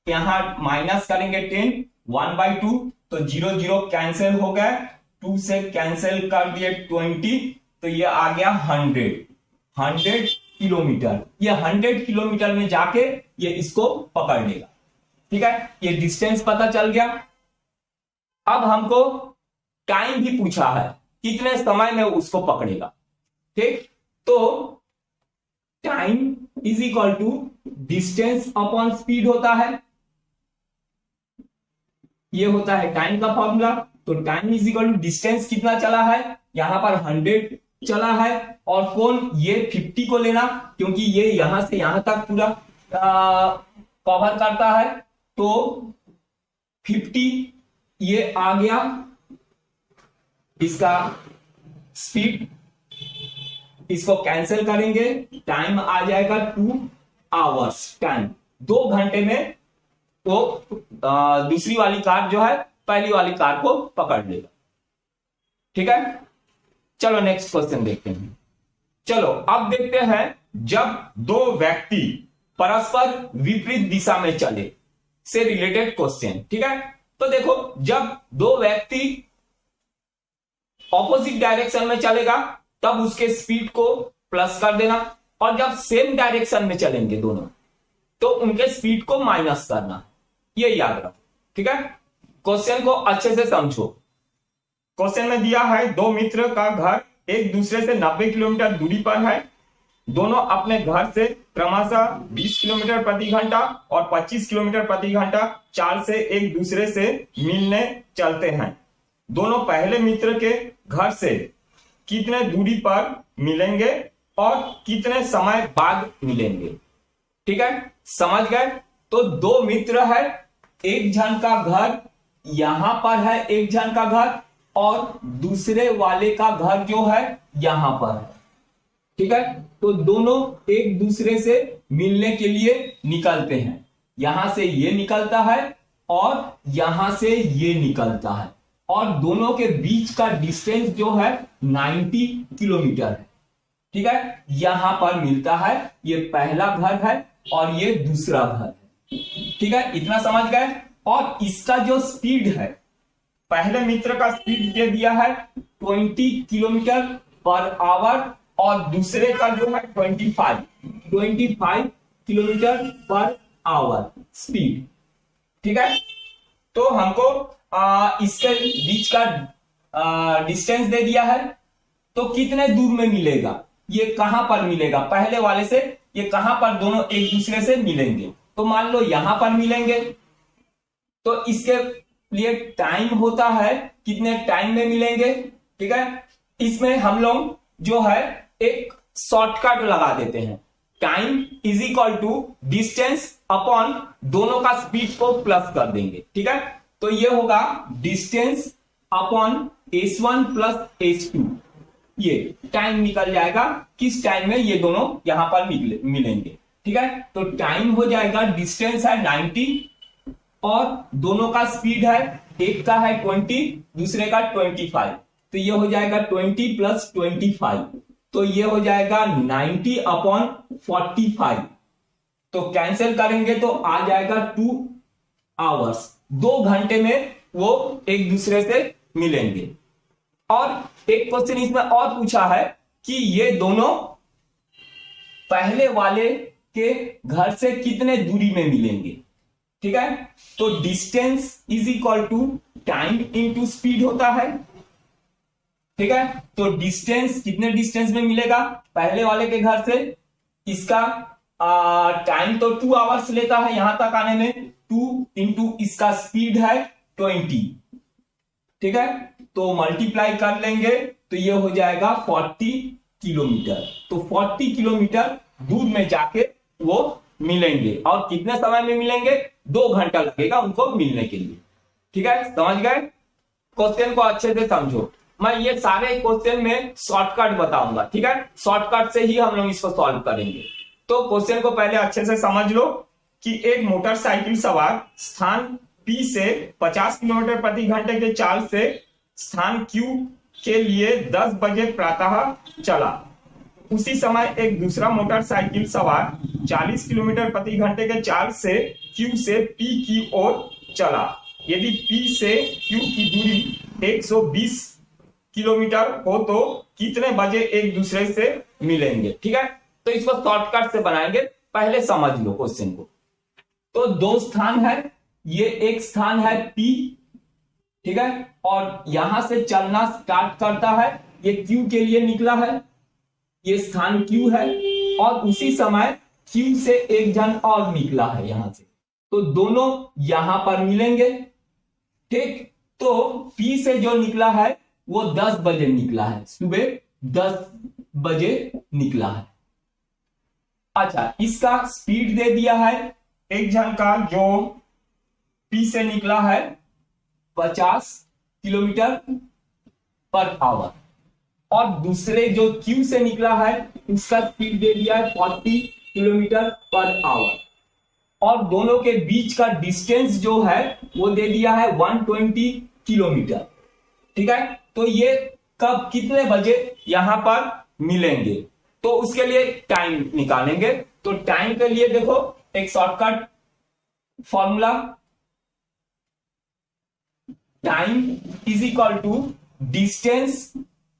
यहां माइनस करेंगे 10, 1/2, तो 0 0 कैंसिल हो गए, 2 से कैंसिल कर दिए 20, तो ये आ गया 100 किलोमीटर। ये 100 किलोमीटर में जाके ये इसको पकड़ लेगा। ठीक है, ये डिस्टेंस पता चल गया। अब हमको टाइम भी पूछा है, कितने समय में उसको पकड़ेगा। ठीक, तो time is equal to distance upon speed होता है। ये होता है टाइम का फॉर्मूला। तो time is equal to distance कितना चला है, यहां पर 100 चला है, और कौन ये 50 को लेना, क्योंकि ये यहां से यहां तक पूरा कवर करता है। तो 50 ये आ गया इसका स्पीड, इसको कैंसिल करेंगे, टाइम आ जाएगा 2 आवर्स टाइम। 2 घंटे में वो दूसरी वाली कार जो है पहली वाली कार को पकड़ लेगा। ठीक है, चलो नेक्स्ट क्वेश्चन देखते हैं। चलो अब देखते हैं, जब दो व्यक्ति परस्पर विपरीत दिशा में चले से रिलेटेड क्वेश्चन। ठीक है, तो देखो जब दो व्यक्ति ऑपोजिट डायरेक्शन में चलेगा तब उसके स्पीड को प्लस कर देना, और जब सेम डायरेक्शन में चलेंगे दोनों तो उनके स्पीड को माइनस करना, ये याद रखो। ठीक है, क्वेश्चन को अच्छे से समझो। क्वेश्चन में दिया है दो मित्र का घर एक दूसरे से 90 किलोमीटर दूरी पर है। दोनों अपने घर से क्रमशः 20 किलोमीटर प्रति घंटा और 25 किलोमीटर प्रति घंटा चाल से एक दूसरे से मिलने चलते हैं। दोनों पहले मित्र के घर से कितने दूरी पर मिलेंगे और कितने समय बाद मिलेंगे। ठीक है, समझ गए। तो दो मित्र है, एक जन का घर यहां पर है, एक जन का घर, और दूसरे वाले का घर जो है यहां पर है। ठीक है, तो दोनों एक दूसरे से मिलने के लिए निकलते हैं। यहां से ये निकलता है और यहां से ये निकलता है, और दोनों के बीच का डिस्टेंस जो है 90 किलोमीटर है। ठीक है, यहां पर मिलता है, ये पहला घर है और ये दूसरा घर है। ठीक है, इतना समझ गए। और इसका जो स्पीड है, पहले मित्र का स्पीड ये दिया है 20 किलोमीटर पर आवर, और दूसरे का जो है 25 किलोमीटर पर आवर स्पीड। ठीक है, तो हमको इसके बीच का डिस्टेंस दे दिया है। तो कितने दूर में मिलेगा, ये कहां पर मिलेगा, पहले वाले से ये कहां पर दोनों एक दूसरे से मिलेंगे। तो मान लो यहां पर मिलेंगे, तो इसके लिए टाइम होता है, कितने टाइम में मिलेंगे। ठीक है, इसमें हम लोग जो है एक शॉर्टकट लगा देते हैं, time is equal to distance upon दोनों का स्पीड को प्लस कर देंगे। ठीक है, तो ये होगा distance upon s1 plus s2। ये टाइम निकल जाएगा, किस टाइम में ये दोनों यहां पर मिलेंगे। ठीक है, तो टाइम हो जाएगा, डिस्टेंस है 90 और दोनों का स्पीड है, एक का है 20 दूसरे का 25, तो ये हो जाएगा 20 प्लस 25, तो ये हो जाएगा 90 अपॉन 45। तो कैंसिल करेंगे तो आ जाएगा 2 आवर्स। 2 घंटे में वो एक दूसरे से मिलेंगे। और एक क्वेश्चन इसमें और पूछा है कि ये दोनों पहले वाले के घर से कितने दूरी में मिलेंगे। ठीक है, तो distance is equal to time into speed होता है। ठीक है, तो डिस्टेंस कितने डिस्टेंस में मिलेगा पहले वाले के घर से, इसका टाइम तो 2 आवर्स लेता है यहां तक आने में, 2 इंटू इसका स्पीड है 20। ठीक है, तो मल्टीप्लाई कर लेंगे तो ये हो जाएगा 40 किलोमीटर। तो 40 किलोमीटर दूर में जाके वो मिलेंगे, और कितने समय में मिलेंगे, 2 घंटा लगेगा उनको मिलने के लिए। ठीक है, समझ गए। क्वेश्चन को अच्छे से समझो, मैं ये सारे क्वेश्चन में शॉर्टकट बताऊंगा। ठीक है, शॉर्टकट से ही हम लोग इसको सॉल्व करेंगे। तो क्वेश्चन को पहले अच्छे से समझ लो कि एक मोटरसाइकिल सवार स्थान P से 50 किलोमीटर प्रति घंटे के चाल से स्थान Q के लिए 10 बजे प्रातः चला। उसी समय एक दूसरा मोटरसाइकिल सवार 40 किलोमीटर प्रति घंटे के चाल से Q से P की ओर चला। यदि P से Q की दूरी 120 किलोमीटर हो तो कितने बजे एक दूसरे से मिलेंगे। ठीक है, तो इसको शॉर्टकट से बनाएंगे, पहले समझ लो क्वेश्चन को। तो दो स्थान है, ये एक स्थान है P, ठीक है, और यहां से चलना स्टार्ट करता है, ये Q के लिए निकला है, ये स्थान Q है, और उसी समय Q से एक जन और निकला है यहां से, तो दोनों यहां पर मिलेंगे। ठीक, तो P से जो निकला है वो 10 बजे निकला है, सुबह 10 बजे निकला है। अच्छा, इसका स्पीड दे दिया है एक जन का जो P से निकला है 50 किलोमीटर पर आवर, और दूसरे जो Q से निकला है उसका स्पीड दे दिया है 40 किलोमीटर पर आवर, और दोनों के बीच का डिस्टेंस जो है वो दे दिया है 120 किलोमीटर। ठीक है, तो ये कब कितने बजे यहां पर मिलेंगे, तो उसके लिए टाइम निकालेंगे। तो टाइम के लिए देखो एक shortcut formula, time is equal to distance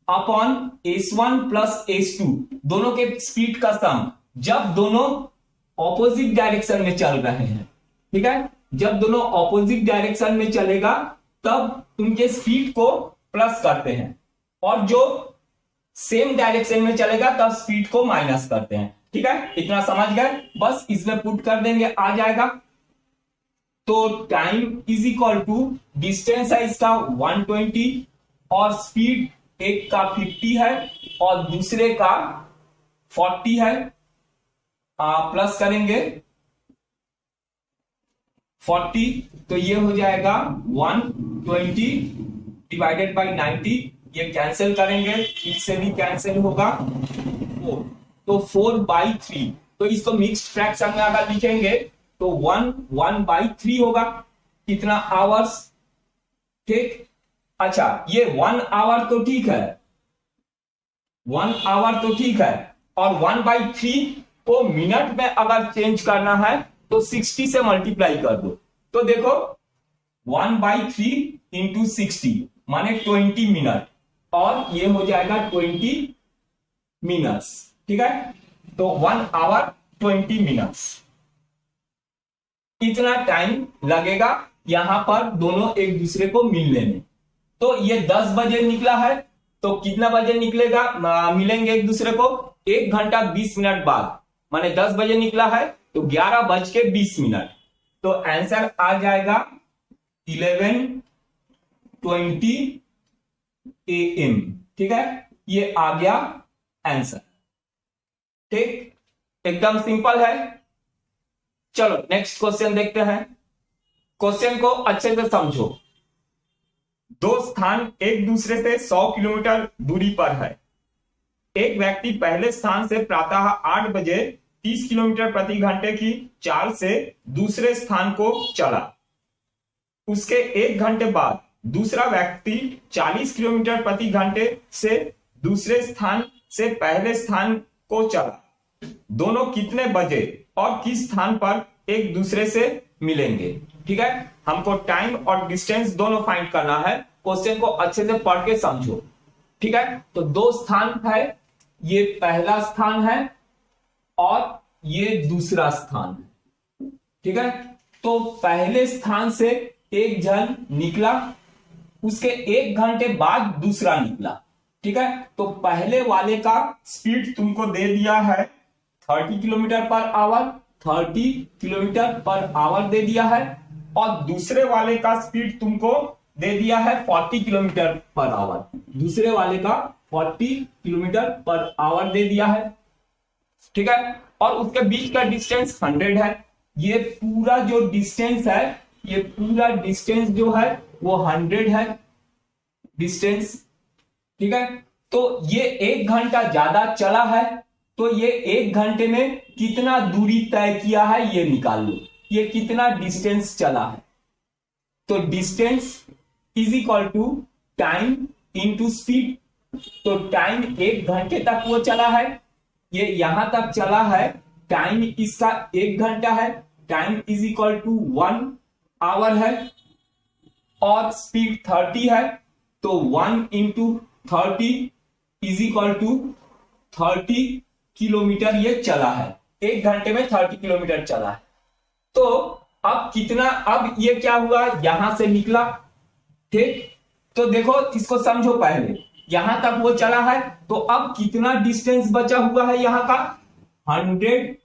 upon s1 plus s2, दोनों के स्पीड का सम, जब दोनों ऑपोजिट डायरेक्शन में चल रहे हैं। ठीक है, जब दोनों ऑपोजिट डायरेक्शन में चलेगा तब उनके स्पीड को प्लस करते हैं, और जो सेम डायरेक्शन में चलेगा तब स्पीड को माइनस करते हैं। ठीक है, इतना समझ गए, बस इसमें पुट कर देंगे, आ जाएगा। तो time is equal to distance है इसका 120, और स्पीड एक का 50 है और दूसरे का 40 है, प्लस करेंगे 40, तो ये हो जाएगा 120 डिवाइडेड बाई 90, ये कैंसिल करेंगे, इससे भी कैंसिल होगा 4, तो 4/3, तो इसको मिक्स्ड फ्रैक्शन में अगर लिखेंगे तो 1/3 होगा, कितना आवर्स। ठीक, अच्छा, ये 1 आवर तो ठीक है, 1 आवर तो ठीक है, और 1/3 को मिनट में अगर चेंज करना है तो 60 से मल्टीप्लाई कर दो, तो देखो 1/3 इंटू 60 माने 20 मिनट, और ये हो जाएगा 20 मिनट्स। ठीक है, तो 1 आवर 20 मिनट्स, इतना टाइम लगेगा यहां पर दोनों एक दूसरे को मिलने में। तो ये 10 बजे निकला है, तो कितना बजे निकलेगा, मिलेंगे एक दूसरे को 1 घंटा 20 मिनट बाद, माने 10 बजे निकला है तो 11:20, तो आंसर आ जाएगा 11:20 AM। ठीक है, ये आ गया आंसर। ठीक, एकदम सिंपल है। चलो नेक्स्ट क्वेश्चन देखते हैं। क्वेश्चन को अच्छे से समझो। दो स्थान एक दूसरे से 100 किलोमीटर दूरी पर है। एक व्यक्ति पहले स्थान से प्रातः 8 बजे 30 किलोमीटर प्रति घंटे की चाल से दूसरे स्थान को चला। उसके 1 घंटे बाद दूसरा व्यक्ति 40 किलोमीटर प्रति घंटे से दूसरे स्थान से पहले स्थान को चला। दोनों कितने बजे और किस स्थान पर एक दूसरे से मिलेंगे। ठीक है, हमको टाइम और डिस्टेंस दोनों फाइंड करना है। क्वेश्चन को अच्छे से पढ़ के समझो। ठीक है, तो दो स्थान है, ये पहला स्थान है और ये दूसरा स्थान है। ठीक है, तो पहले स्थान से एक जन निकला, उसके 1 घंटे बाद दूसरा निकला। ठीक है, तो पहले वाले का स्पीड तुमको दे दिया है 30 kilometre per hour, 30 kilometre per hour दे दिया है, और दूसरे वाले का स्पीड तुमको दे दिया है 40 किलोमीटर पर आवर। दूसरे वाले का 40 किलोमीटर पर आवर दे दिया है। ठीक है, और उसके बीच का डिस्टेंस 100 है। ये पूरा जो डिस्टेंस है, ये पूरा डिस्टेंस जो है वो 100 है डिस्टेंस। ठीक है, तो ये 1 घंटा ज्यादा चला है, तो ये 1 घंटे में कितना दूरी तय किया है ये निकाल लो। ये कितना डिस्टेंस चला है, तो distance is equal to time into speed. तो टाइम 1 घंटे तक वो चला है, ये यहां तक चला है, टाइम इसका 1 घंटा है, time is equal to 1 hour है, और स्पीड 30 है, तो 1 इंटू 30 किलोमीटर ये चला है, 1 घंटे में 30 किलोमीटर चला है। तो अब कितना, अब ये क्या हुआ, यहां से निकला, ठीक। तो देखो इसको समझो, पहले यहां तक वो चला है, तो अब कितना डिस्टेंस बचा हुआ है यहां का, 100।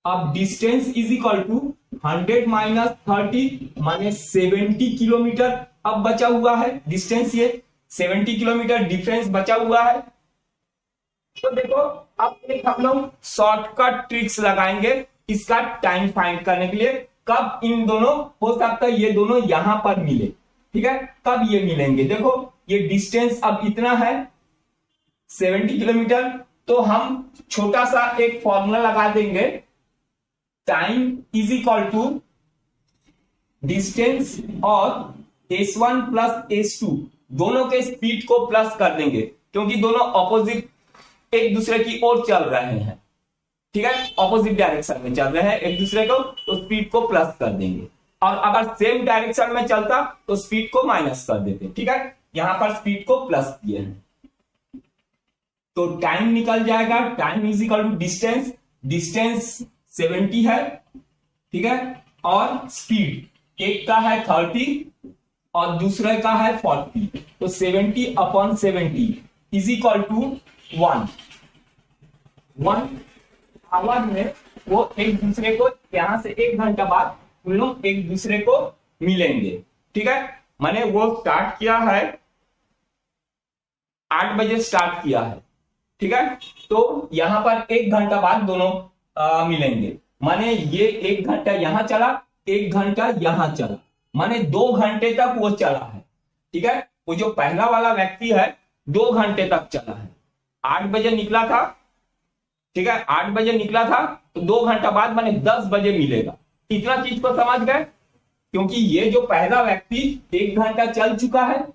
अब distance is equal to 100 minus 30 माने 70 किलोमीटर अब बचा हुआ है डिस्टेंस, ये 70 किलोमीटर डिफरेंस बचा हुआ है। तो देखो अब एक हम लोग शॉर्टकट ट्रिक्स लगाएंगे इसका टाइम फाइंड करने के लिए, कब इन दोनों, हो सकता है ये दोनों यहां पर मिले, ठीक है, कब ये मिलेंगे। देखो ये डिस्टेंस अब इतना है 70 किलोमीटर, तो हम छोटा सा एक फॉर्मूला लगा देंगे, time is equal to distance और S1 प्लस S2 दोनों के स्पीड को प्लस कर देंगे, क्योंकि दोनों ऑपोजिट एक दूसरे की ओर चल रहे हैं, ठीक है, ऑपोजिट डायरेक्शन में चल रहे हैं एक दूसरे को, तो स्पीड को प्लस कर देंगे। और अगर सेम डायरेक्शन में चलता तो स्पीड को माइनस कर देते, ठीक है। यहां पर स्पीड को प्लस किए हैं, तो टाइम निकल जाएगा, time is equal to distance, distance 70 है, ठीक है, और स्पीड एक का है 30 और दूसरे का है 40, तो 70/70 इज इक्वल टू 1 आवर में वो एक दूसरे को, यहां से 1 घंटा बाद उन लोग एक दूसरे को मिलेंगे, ठीक है। मैंने वो स्टार्ट किया है 8 बजे स्टार्ट किया है, ठीक है, तो यहां पर 1 घंटा बाद दोनों मिलेंगे, माने ये 1 घंटा यहां चला, 1 घंटा यहां चला, माने 2 घंटे तक वो चला है, ठीक है। वो जो पहला वाला व्यक्ति है 2 घंटे तक चला है, 8 बजे निकला था, ठीक है, 8 बजे निकला था, तो 2 घंटा बाद माने 10 बजे मिलेगा। इतना चीज को समझ गए, क्योंकि ये जो पहला व्यक्ति 1 घंटा चल चुका है,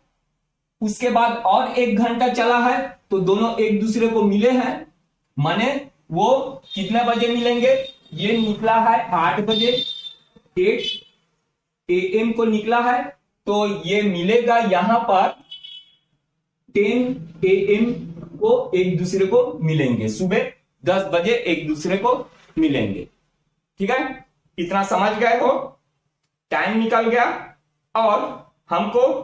उसके बाद और 1 घंटा चला है, तो दोनों एक दूसरे को मिले हैं, माने वो कितने बजे मिलेंगे, ये निकला है 8 बजे, 8 AM को निकला है, तो ये मिलेगा यहां पर 10 AM को एक दूसरे को मिलेंगे, सुबह 10 बजे एक दूसरे को मिलेंगे, ठीक है। इतना समझ गए हो, टाइम निकल गया, और हमको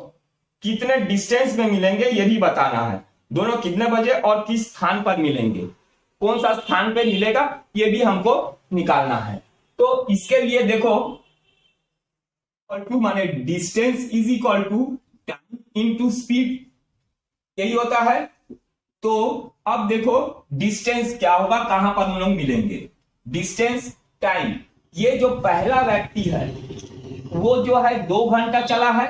कितने डिस्टेंस में मिलेंगे ये भी बताना है, दोनों कितने बजे और किस स्थान पर मिलेंगे, कौन सा स्थान पे मिलेगा ये भी हमको निकालना है। तो इसके लिए देखो माने distance is equal to time into speed, यही होता है। तो अब देखो डिस्टेंस क्या होगा, कहां पर हम लोग मिलेंगे, डिस्टेंस टाइम, ये जो पहला व्यक्ति है वो जो है 2 घंटा चला है,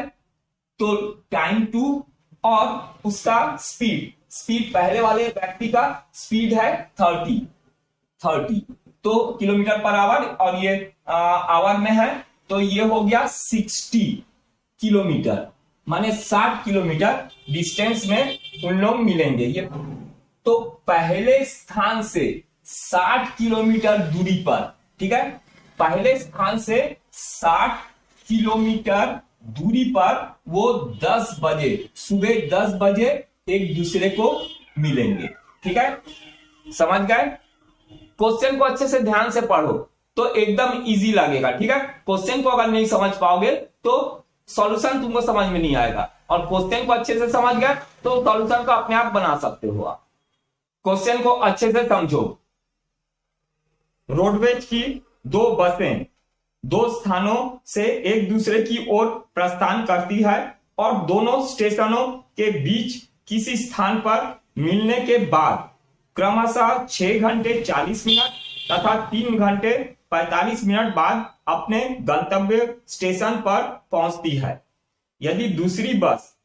तो टाइम 2 और उसका स्पीड पहले वाले व्यक्ति का स्पीड है 30 तो किलोमीटर पर आवर, और ये आवर में है, तो ये हो गया 60 किलोमीटर, माने 60 किलोमीटर डिस्टेंस में उन लोग मिलेंगे। ये तो पहले स्थान से 60 किलोमीटर दूरी पर, ठीक है, पहले स्थान से 60 किलोमीटर दूरी पर वो 10 बजे, सुबह 10 बजे एक दूसरे को मिलेंगे, ठीक है, समझ गए। क्वेश्चन को अच्छे से ध्यान से पढ़ो तो एकदम इजी लगेगा, ठीक है। क्वेश्चन को अगर नहीं समझ पाओगे तो सॉल्यूशन तुमको समझ में नहीं आएगा, और क्वेश्चन को अच्छे से समझ गए तो सॉल्यूशन को अपने आप बना सकते हो आप। क्वेश्चन को अच्छे से समझो, रोडवेज की 2 बसें 2 स्थानों से एक दूसरे की ओर प्रस्थान करती है, और दोनों स्टेशनों के बीच किसी स्थान पर मिलने के बाद क्रमशः 6 घंटे 40 मिनट तथा 3 घंटे 45 मिनट बाद अपने गंतव्य स्टेशन पर पहुंचती है। यदि दूसरी बस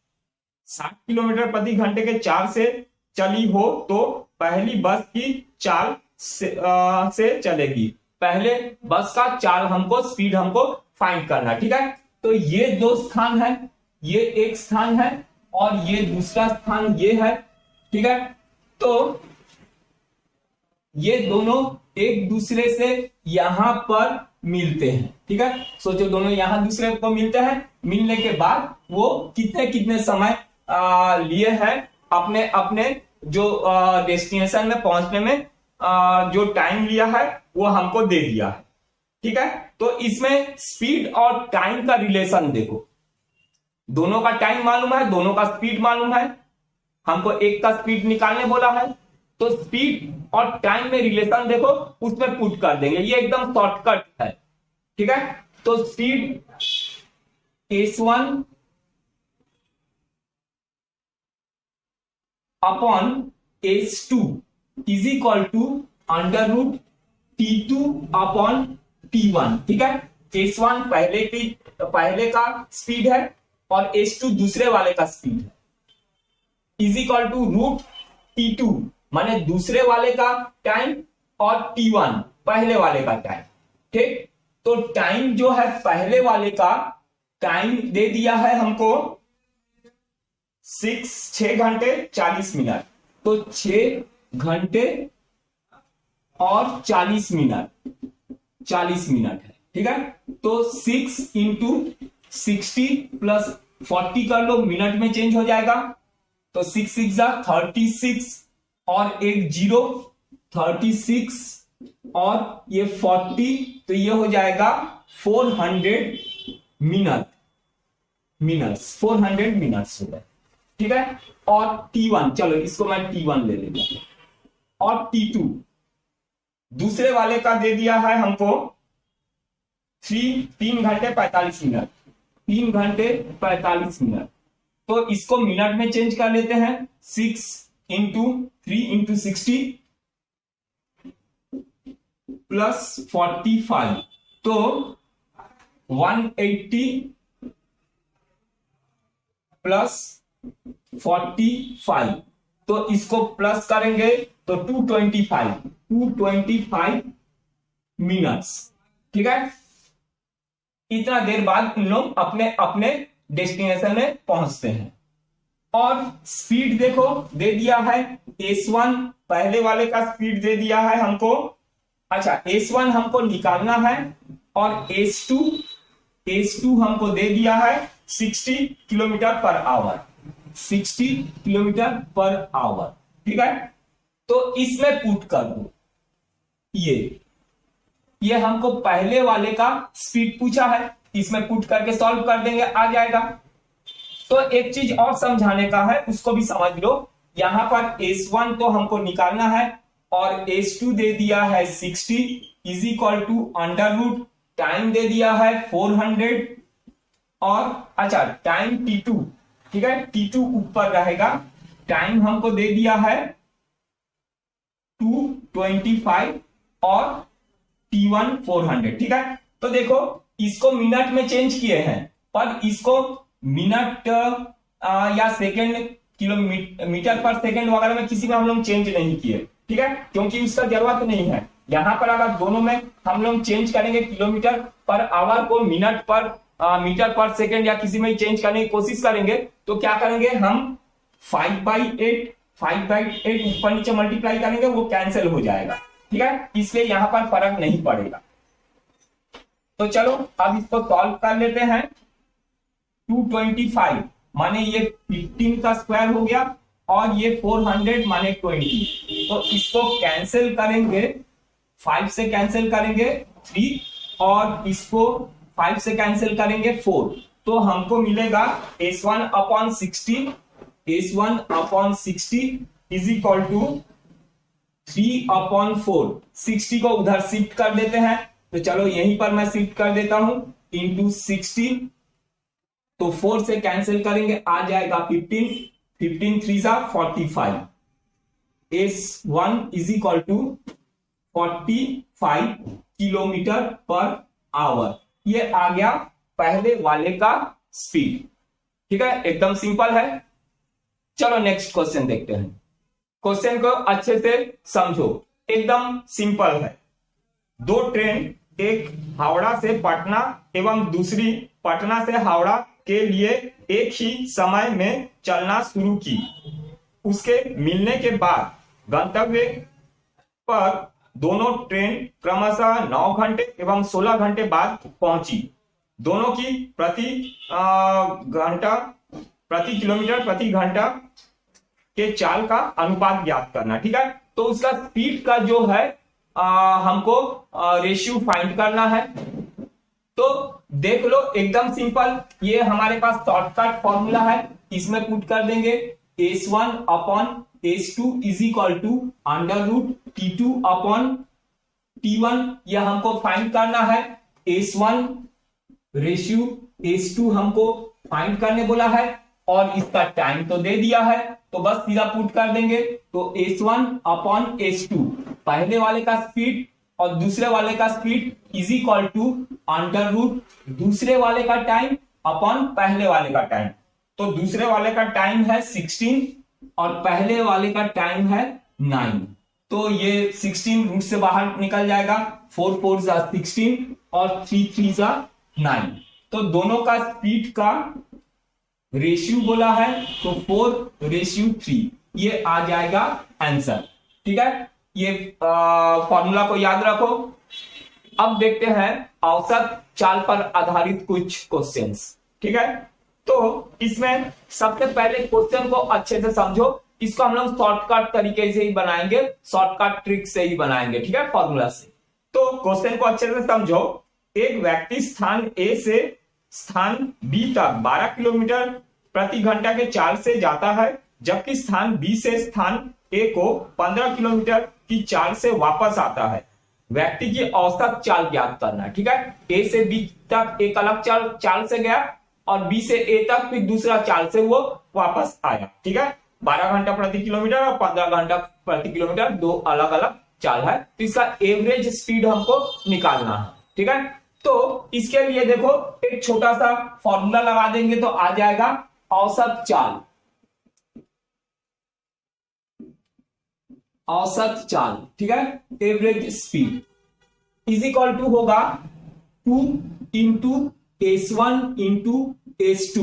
60 किलोमीटर प्रति घंटे के चाल से चली हो तो पहली बस की चाल से चलेगी। पहले बस का चाल हमको, स्पीड हमको फाइंड करना, ठीक है। तो ये 2 स्थान है, ये एक स्थान है और ये दूसरा स्थान ये है, ठीक है। तो ये दोनों एक दूसरे से यहां पर मिलते हैं, ठीक है। सोचो दोनों यहां दूसरे को मिलते हैं, मिलने के बाद वो कितने कितने समय लिए हैं अपने अपने जो डेस्टिनेशन में पहुंचने में जो टाइम लिया है वो हमको दे दिया है। ठीक है, तो इसमें स्पीड और टाइम का रिलेशन देखो, दोनों का टाइम मालूम है, दोनों का स्पीड मालूम है, हमको एक का स्पीड निकालने बोला है, तो स्पीड और टाइम में रिलेशन देखो, उसमें पुट कर देंगे, ये एकदम शॉर्टकट है। ठीक है, तो speed s1 upon s2 is equal to under root t2 upon t1। ठीक है, s1 पहले का स्पीड है और s2 दूसरे वाले का स्पीड है, is equal to root t2 माने दूसरे वाले का टाइम और t1 पहले वाले का टाइम। ठीक, तो टाइम जो है पहले वाले का टाइम दे दिया है हमको 6 घंटे 40 मिनट, तो 6 घंटे और 40 मिनट है। ठीक है, तो 6 इंटू 60 प्लस 40 कर लो, मिनट में चेंज हो जाएगा, तो 6 6 जा 36 और एक 0 36 और ये 40, तो ये हो जाएगा 400 मिनट्स 400 मिनट्स हो गए। ठीक है, और t1, चलो इसको मैं t1 ले लेता हूं, और t2 दूसरे वाले का दे दिया है हमको 3 घंटे 45 मिनट, 3 घंटे 45 मिनट, तो इसको मिनट में चेंज कर लेते हैं, 6 इंटू 3 इंटू 60 प्लस 45, तो 180 प्लस 45, तो इसको प्लस करेंगे तो 225 मिनट्स। ठीक है, इतना देर बाद हम लोग अपने अपने डेस्टिनेशन में पहुंचते हैं। और स्पीड देखो दे दिया है s1, पहले वाले का स्पीड दे दिया है हमको, अच्छा s1 हमको निकालना है, और s2 हमको दे दिया है 60 kilometre per our, 60 kilometre per hour. ठीक है, तो इसमें पुट कर दो, ये हमको पहले वाले का स्पीड पूछा है, इसमें पुट करके सॉल्व कर देंगे, आ जाएगा। तो एक चीज और समझाने का है, उसको भी समझ लो, यहां पर s1 तो हमको निकालना है और s2 दे दिया है 60 is equal to under root, time दे दिया है 400, और अच्छा टाइम t2, ठीक है t2 ऊपर रहेगा, टाइम हमको दे दिया है 225 और t1 400। ठीक है, तो देखो इसको मिनट में चेंज किए हैं, पर इसको मिनट या सेकंड, किलोमीटर पर सेकंड वगैरह में किसी में हम लोग चेंज नहीं किए। ठीक है, क्योंकि उसका जरूरत नहीं है। यहां पर अगर दोनों में हम लोग चेंज करेंगे किलोमीटर पर आवर को मिनट पर मीटर पर सेकंड या किसी में चेंज करने की कोशिश करेंगे, तो क्या करेंगे हम 5/8 ऊपर नीचे मल्टीप्लाई करेंगे, वो कैंसिल हो जाएगा। ठीक है, इसलिए यहां पर फर्क नहीं पड़ेगा। तो चलो अब इसको सॉल्व कर लेते हैं। 225 माने ये 15 का स्क्वायर हो गया, और ये 400 माने 20, तो इसको कैंसिल करेंगे, 5 से कैंसिल करेंगे 3, और इसको 5 से कैंसिल करेंगे 4, तो हमको मिलेगा s1 upon 60 is equal to 3 upon 4। 60 को उधर शिफ्ट कर देते हैं, तो चलो यहीं पर मैं शिफ्ट कर देता हूं, इंटू 60, तो 4 से कैंसिल करेंगे, आ जाएगा 15 3 जा 45, s1 is equal to 45 kilometre per hour. ये आ गया पहले वाले का स्पीड। ठीक है, एकदम सिंपल है। चलो नेक्स्ट क्वेश्चन देखते हैं। क्वेश्चन को अच्छे से समझो, एकदम सिंपल है। 2 ट्रेन, एक हावड़ा से पटना एवं दूसरी पटना से हावड़ा के लिए एक ही समय में चलना शुरू की। उसके मिलने के बाद गंतव्य पर दोनों ट्रेन क्रमशः 9 घंटे एवं 16 घंटे बाद पहुंची। दोनों की प्रति किलोमीटर प्रति घंटा के चाल का अनुपात ज्ञात करना। ठीक है, तो उसका स्पीड का जो है हमको रेशियो फाइंड करना है। तो देख लो एकदम सिंपल, ये हमारे पास शॉर्टकट फॉर्मूला है, इसमें पुट कर देंगे S1 upon S2 is equal to under root T2 upon T1, यह हमको फाइंड करना है। S1 रेशियो S2 हमको फाइंड करने बोला है और इसका टाइम तो दे दिया है, तो बस सीधा पुट कर देंगे। तो S1 अपॉन S2, पहले वाले का स्पीड और दूसरे वाले का speed is equal to under root दूसरे वाले का टाइम अपॉन पहले वाले का टाइम। तो दूसरे वाले का टाइम है 16 और पहले वाले का टाइम है 9, तो ये 16 रूट से बाहर निकल जाएगा, 4 4 16 और 3 3 9, तो दोनों का स्पीड का रेशियो बोला है, तो 4:3 ये आ जाएगा आंसर। ठीक है, ये फॉर्मूला को याद रखो। अब देखते हैं औसत चाल पर आधारित कुछ क्वेश्चंस। ठीक है, तो इसमें सबसे पहले क्वेश्चन को अच्छे से समझो, इसको हम लोग शॉर्टकट तरीके से ही बनाएंगे, शॉर्टकट ट्रिक से ही बनाएंगे। ठीक है, फॉर्मूला से। तो क्वेश्चन को अच्छे से समझो। एक व्यक्ति स्थान ए से स्थान बी तक 12 किलोमीटर प्रति घंटा के चाल से जाता है, जबकि स्थान बी से स्थान ए को 15 किलोमीटर की चाल से वापस आता है। व्यक्ति की औसत चाल ज्ञात करना है। ठीक है, ए से बी तक एक अलग चाल से गया और बी से ए तक फिर दूसरा चाल से वो वापस आया। ठीक है, 12 घंटा प्रति किलोमीटर और 15 घंटा प्रति किलोमीटर, दो अलग अलग चाल है, तो इसका एवरेज स्पीड हमको निकालना है। ठीक है, तो इसके लिए देखो एक छोटा सा फॉर्मूला लगा देंगे तो आ जाएगा औसत चाल। औसत चाल, ठीक है, average speed is equal to होगा 2 इंटू S1 इंटू S2,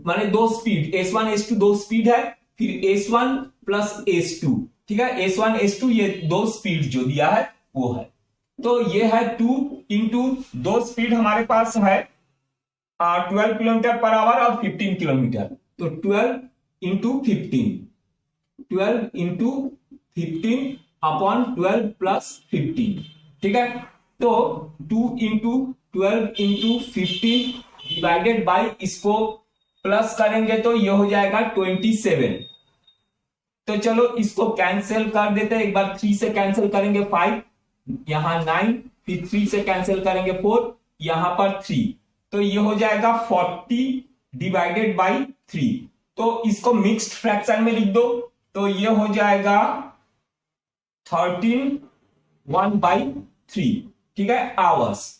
माने दो स्पीड S1 S2 दो स्पीड है, फिर S1 प्लस S2। ठीक है, S1 S2 ये दो स्पीड जो दिया है वो है, तो ये है 2 इंटू दो स्पीड हमारे पास है 12 किलोमीटर पर आवर और 15 किलोमीटर, तो 12 इंटू 15, 12 इंटू 15 अपॉन 12 प्लस 15। ठीक है, तो 2 इंटू 12 इंटू 15 डिवाइडेड बाई, इसको प्लस करेंगे तो ये हो जाएगा 27। तो चलो इसको कैंसिल कर देते हैं, एक बार 3 से कैंसिल करेंगे 5, यहां 9, फिर 3 से कैंसिल करेंगे 4, यहां पर 3, तो ये हो जाएगा 40 डिवाइडेड बाई 3। तो इसको मिक्स्ड फ्रैक्शन में लिख दो, तो ये हो जाएगा 13 1/3। ठीक है, आवर्स।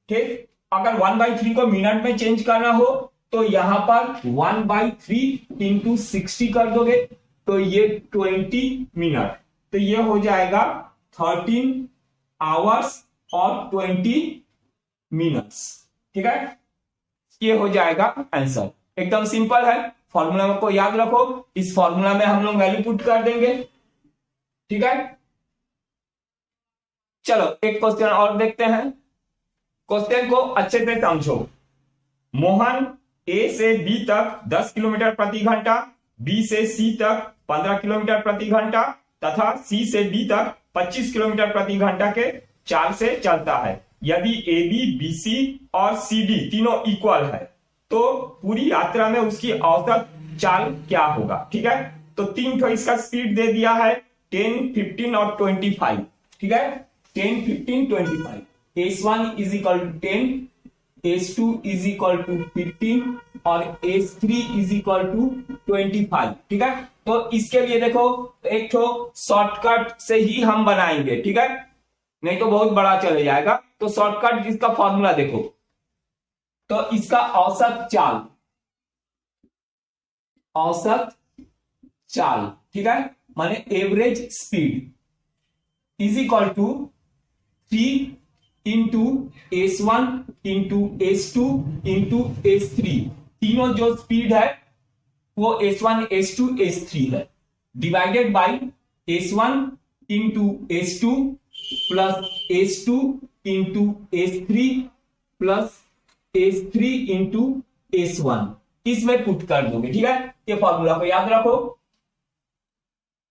ठीक, अगर 1/3 को मिनट में चेंज करना हो तो यहां पर 1/3 इंटू 60 कर दोगे तो ये 20 मिनट, तो ये हो जाएगा 13 आवर्स और 20 मिनट्स। ठीक है, ये हो जाएगा आंसर। एकदम सिंपल है, फॉर्मूला को याद रखो, इस फॉर्मूला में हम लोग वैल्यू पुट कर देंगे। ठीक है, चलो एक क्वेश्चन और देखते हैं। क्वेश्चन को अच्छे से समझो। मोहन ए से बी तक 10 किलोमीटर प्रति घंटा, बी से सी तक 15 किलोमीटर प्रति घंटा तथा सी से बी तक 25 किलोमीटर प्रति घंटा के चाल से चलता है। यदि ए बी बी सी और सी डी तीनों इक्वल है तो पूरी यात्रा में उसकी औसत चाल क्या होगा। ठीक है, तो 3 तो इसका स्पीड दे दिया है, 10 15 और 25। ठीक है, 10 15 25, S1 is equal to 10, S2 is equal to 15 और S3 इज इक्वल टू 25। ठीक है, तो इसके लिए देखो एक तो शॉर्टकट से ही हम बनाएंगे। ठीक है, नहीं तो बहुत बड़ा चले जाएगा, तो शॉर्टकट इसका फॉर्मूला देखो, तो इसका औसत चाल, ठीक है, माने average speed is equal to 3 into S1 into S2 into S3, तीनों जो स्पीड है वो S1 S2 S3 है, divided by S1 into S2 plus S2 into S3 plus S3 into S1, इसमें पुट कर दोगे। ठीक है, ये फॉर्मूला को याद रखो।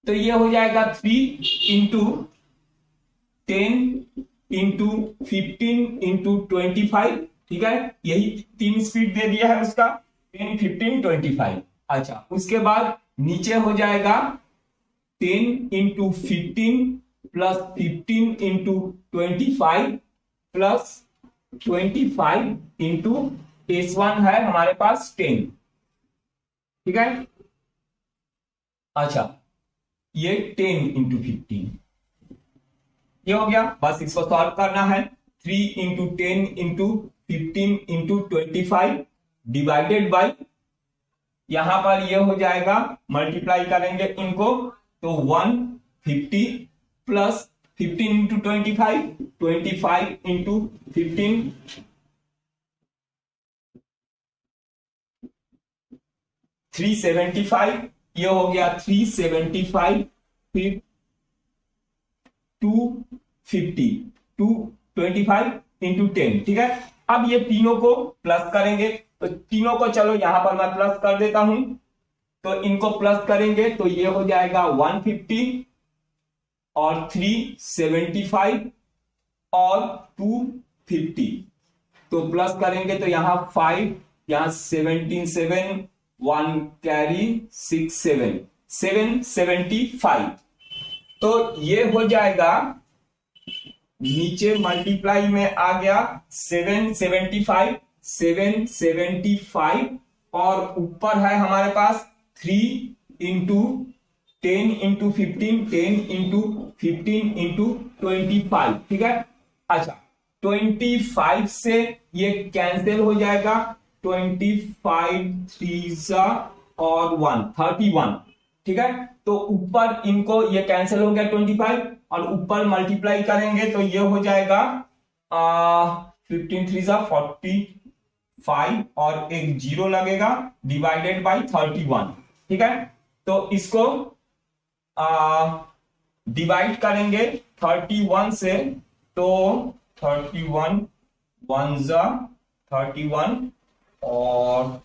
तो ये हो जाएगा 3 इंटू 10 इंटू 15 इंटू 25, ठीक है, यही 3 स्पीड दे दिया है उसका, 10 15 25। अच्छा, उसके बाद नीचे हो जाएगा 10 into 15 plus 15 into 25 plus 25 into S1 है हमारे पास 10, ठीक है। अच्छा, ये 10 इंटू 15 ये हो गया, बस इसको सॉल्व करना है। 3 into 10 into 15 into 25 divided by, यहां पर ये हो जाएगा, मल्टीप्लाई करेंगे इनको तो 150 प्लस 15 इंटू 25, 25 इंटू 15 375, ये हो गया 375, फिर 250, 225 इंटू 10, ठीक है। अब ये तीनों को प्लस करेंगे, तो तीनों को चलो यहां पर मैं प्लस कर देता हूं, तो इनको प्लस करेंगे तो ये हो जाएगा 150 और 375 और 250, तो प्लस करेंगे तो यहां 5, यहां 17 7 1 कैरी 6 7 775, तो ये हो जाएगा, नीचे मल्टीप्लाई में आ गया 775 775 और ऊपर है हमारे पास 3 इंटू 10 इंटू 15 10 इंटू 15 इंटू 25, ठीक है। अच्छा, 25 से ये कैंसिल हो जाएगा, 25 3 और 1 31, ठीक है। तो ऊपर इनको ये कैंसिल हो गया 25 और ऊपर मल्टीप्लाई करेंगे तो ये हो जाएगा 15 3 45 और एक जीरो लगेगा डिवाइडेड बाय 31, ठीक है। तो इसको डिवाइड करेंगे 31 से, तो 31 1 31 और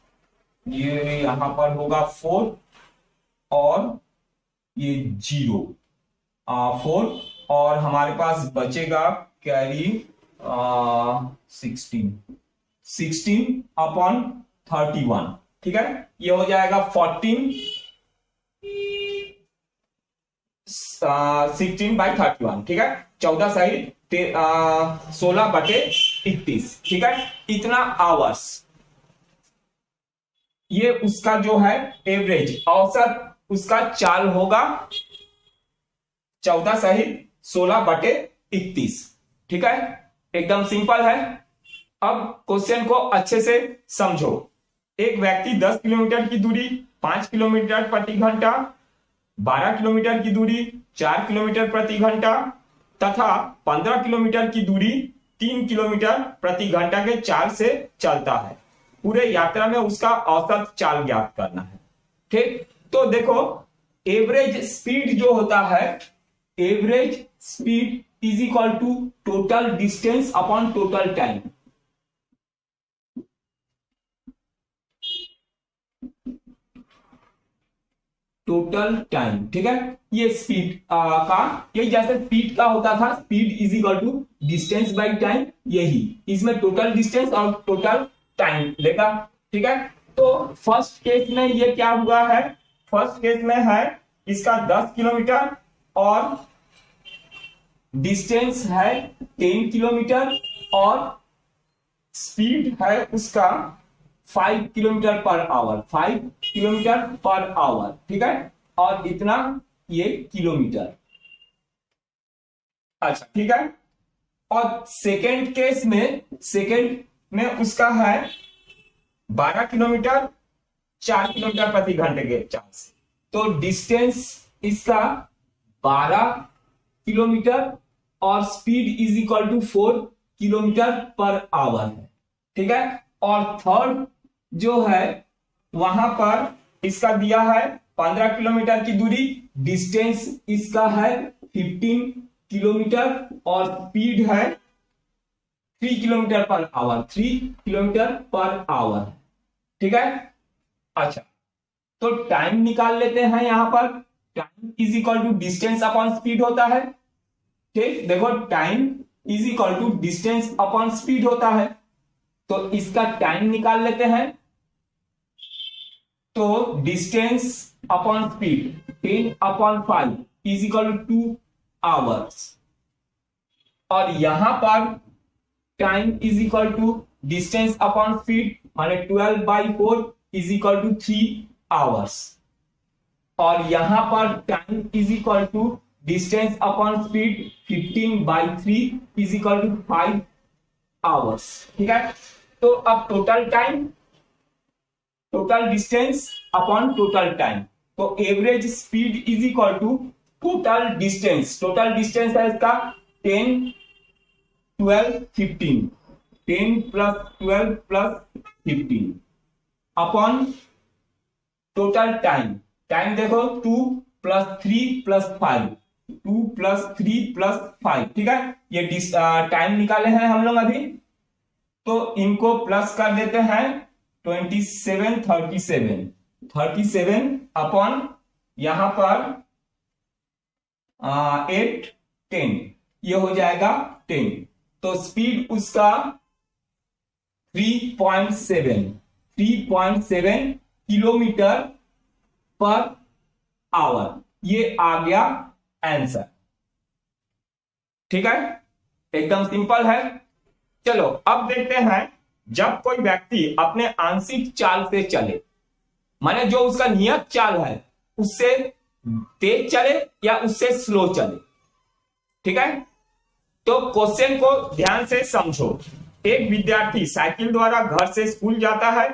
ये यहां पर होगा 4 और ये 0 4 और हमारे पास बचेगा कैरी 16 अपॉन 31, ठीक है। ये हो जाएगा 14 16 बाई 31, ठीक है। 14 सही 16 बटे 31, ठीक है। इतना आवर्स, ये उसका जो है एवरेज औसत उसका चाल होगा 14 सहित 16 बटे 31, ठीक है। एकदम सिंपल है। अब क्वेश्चन को अच्छे से समझो। एक व्यक्ति 10 किलोमीटर की दूरी 5 किलोमीटर प्रति घंटा, 12 किलोमीटर की दूरी 4 किलोमीटर प्रति घंटा तथा 15 किलोमीटर की दूरी 3 किलोमीटर प्रति घंटा के चाल से चलता है। पूरे यात्रा में उसका औसत चाल ज्ञात करना है, ठीक। तो देखो, एवरेज स्पीड जो होता है, average speed is equal to total distance upon total time. Total time, ठीक है। ये स्पीड का, ये जैसे स्पीड का होता था, speed is equal to distance by time, यही इसमें टोटल डिस्टेंस और टोटल टाइम लेगा, ठीक है। तो फर्स्ट केस में ये क्या हुआ है, फर्स्ट केस में है इसका 10 किलोमीटर और डिस्टेंस है 10 किलोमीटर और स्पीड है उसका 5 kilometre per hour, 5 kilometre per hour, ठीक है। और इतना ये किलोमीटर, अच्छा, ठीक है। और सेकेंड केस में, सेकेंड में उसका है 12 किलोमीटर 4 किलोमीटर प्रति घंटे के चाल से, तो डिस्टेंस इसका 12 किलोमीटर और speed is equal to 4 kilometre per hour है, ठीक है। और थर्ड जो है वहां पर इसका दिया है 15 किलोमीटर की दूरी, डिस्टेंस इसका है 15 किलोमीटर और स्पीड है 3 kilometre per our, 3 kilometre per hour, ठीक है। अच्छा, तो टाइम निकाल लेते हैं यहां पर। Time is equal to distance upon speed होता है। ठीक, देखो time is equal to distance upon speed होता है। तो इसका टाइम निकाल लेते हैं। तो distance upon speed 10/5 is equal to 2 hours, और यहां पर time is equal to distance upon speed माने 12/4 इज इक्वल टू 3 आवर्स, और यहां पर time is equal to distance upon speed 15/3 is equal to 5 hours. ठीक है, तो अब total time, total distance upon total time, तो average speed is equal to total distance. Total distance है इसका 10, 12, 15, 10 plus 12 plus 15 upon total time. Time देखो 2 plus 3 plus 5, 2 plus 3 plus 5। ठीक है, ये टाइम निकाले हैं हम लोग अभी, तो इनको प्लस कर देते हैं 27, 37 अपॉन यहां पर 8, 10, ये हो जाएगा 10। तो स्पीड उसका 3.7 किलोमीटर पर आवर, ये आ गया आंसर। ठीक है, एकदम सिंपल है। चलो अब देखते हैं, जब कोई व्यक्ति अपने आंशिक चाल से चले, माने जो उसका नियत चाल है उससे तेज चले या उससे स्लो चले। ठीक है, तो क्वेश्चन को ध्यान से समझो। एक विद्यार्थी साइकिल द्वारा घर से स्कूल जाता है।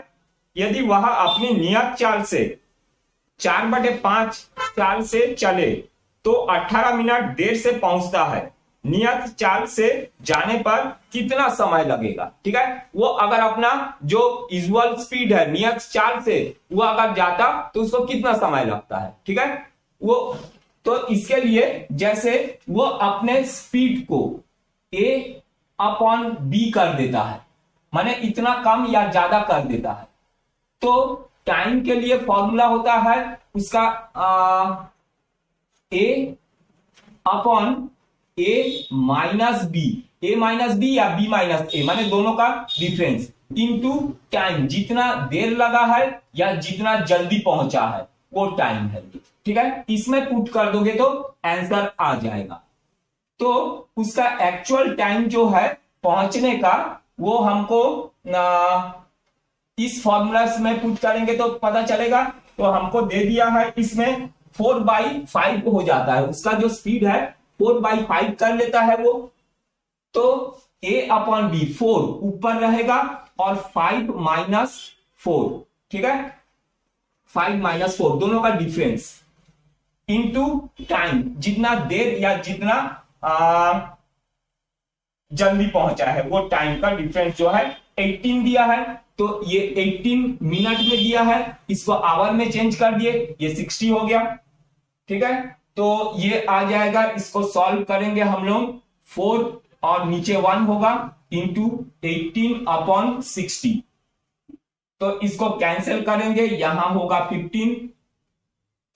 यदि वह अपनी नियत चाल से 4/5 चाल से चले तो 18 मिनट देर से पहुंचता है। नियत चाल से जाने पर कितना समय लगेगा? ठीक है, वो अगर अपना जो यूजुअल स्पीड है नियत चाल से वो अगर जाता तो उसको कितना समय लगता है। ठीक है, वो तो इसके लिए जैसे वो अपने स्पीड को A/B कर देता है, माने इतना कम या ज्यादा कर देता है। तो टाइम के लिए फॉर्मूला होता है उसका A/B या B-A, माने दोनों का डिफरेंस इनटू टाइम, जितना देर लगा है या जितना जल्दी पहुंचा है वो टाइम है। ठीक है, इसमें पुट कर दोगे तो आंसर आ जाएगा। तो उसका एक्चुअल टाइम जो है पहुंचने का वो हमको इस फॉर्मूला में पुट करेंगे तो पता चलेगा। तो हमको दे दिया है इसमें 4/5 हो जाता है, उसका जो स्पीड है 4/5 कर लेता है वो। तो A/B 4 ऊपर रहेगा और 5 - 4, ठीक है, 5 - 4 दोनों का डिफरेंस इनटू टाइम, जितना देर या जितना जल्दी पहुंचा है वो टाइम का डिफरेंस जो है 18 दिया है। तो ये 18 मिनट में दिया है, इसको आवर में चेंज कर दिए, ये 60 हो गया। ठीक है, तो ये आ जाएगा, इसको सॉल्व करेंगे हम लोग। 4 और नीचे 1 होगा इंटू 18/60। तो इसको कैंसिल करेंगे, यहां होगा 15,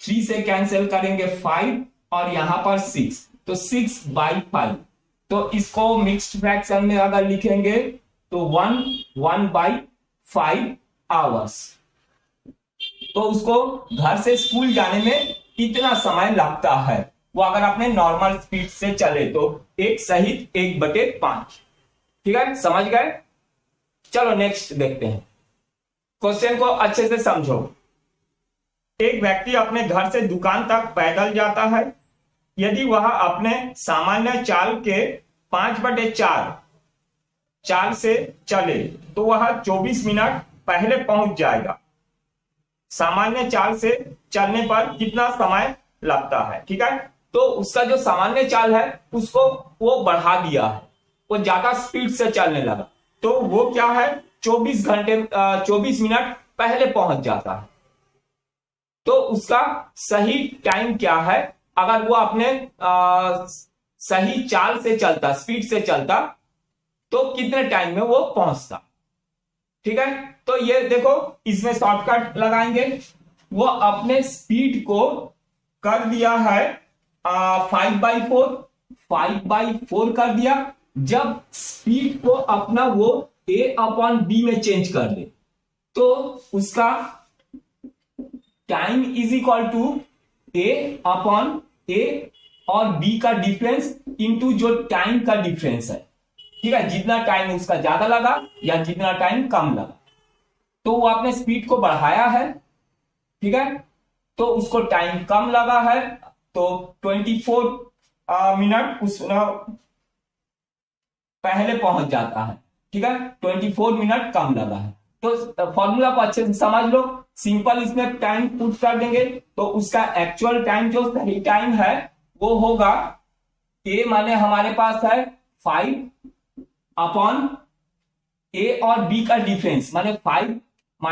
3 से कैंसिल करेंगे 5 और यहां पर 6, तो 6/5। तो इसको मिक्स्ड फ्रैक्शन में अगर लिखेंगे तो 1/5 आवर्स। तो उसको घर से स्कूल जाने में इतना समय लगता है, वो अगर अपने नॉर्मल स्पीड से चले तो 1 सहित 1/5। ठीक है, समझ गए? चलो नेक्स्ट देखते हैं। क्वेश्चन को अच्छे से समझो। एक व्यक्ति अपने घर से दुकान तक पैदल जाता है। यदि वह अपने सामान्य चाल के 5/4 चाल से चले तो वह 24 मिनट पहले पहुंच जाएगा। सामान्य चाल से चलने पर कितना समय लगता है? ठीक है, तो उसका जो सामान्य चाल है उसको वो बढ़ा दिया है, वो ज्यादा स्पीड से चलने लगा, तो वो क्या है 24 मिनट पहले पहुंच जाता है। तो उसका सही टाइम क्या है? अगर वो अपने सही चाल से चलता, स्पीड से चलता, तो कितने टाइम में वो पहुंचता। ठीक है, तो ये देखो इसमें शॉर्टकट लगाएंगे। वो अपने स्पीड को कर दिया है 5/4 कर दिया। जब स्पीड को अपना वो a/b में चेंज कर दे तो उसका time is equal to a/a और b का डिफरेंस इनटू जो टाइम का डिफरेंस है। ठीक है, जितना टाइम उसका ज्यादा लगा या जितना टाइम कम लगा, तो वो आपने स्पीड को बढ़ाया है। ठीक है, तो उसको टाइम कम लगा है तो 24 मिनट उस पहले पहुंच जाता है। ठीक है, 24 मिनट कम लगा है। तो फॉर्मूला को अच्छे से समझ लो। सिंपल इसमें टाइम पुट कर देंगे तो उसका एक्चुअल टाइम जो सही टाइम है वो होगा ए माने हमारे पास है 5 ए और बी का डिफरेंस माने 5 -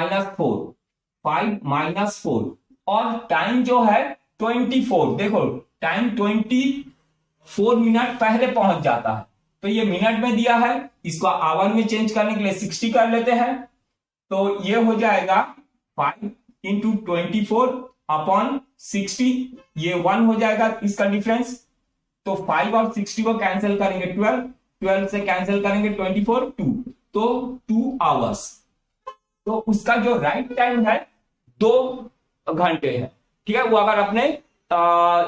4 और टाइम जो है 24। देखो टाइम 24 मिनट पहले पहुंच जाता है, तो ये मिनट में दिया है, इसको आवर में चेंज करने के लिए 60 कर लेते हैं। तो ये हो जाएगा 5 × 24/60, ये 1 हो जाएगा इसका डिफरेंस। तो 5 और 60 को कैंसिल करेंगे 12 से कैंसिल करेंगे 24 2, तो 2 आवर्स। तो उसका जो राइट टाइम है 2 घंटे है। ठीक है, वो अगर अपने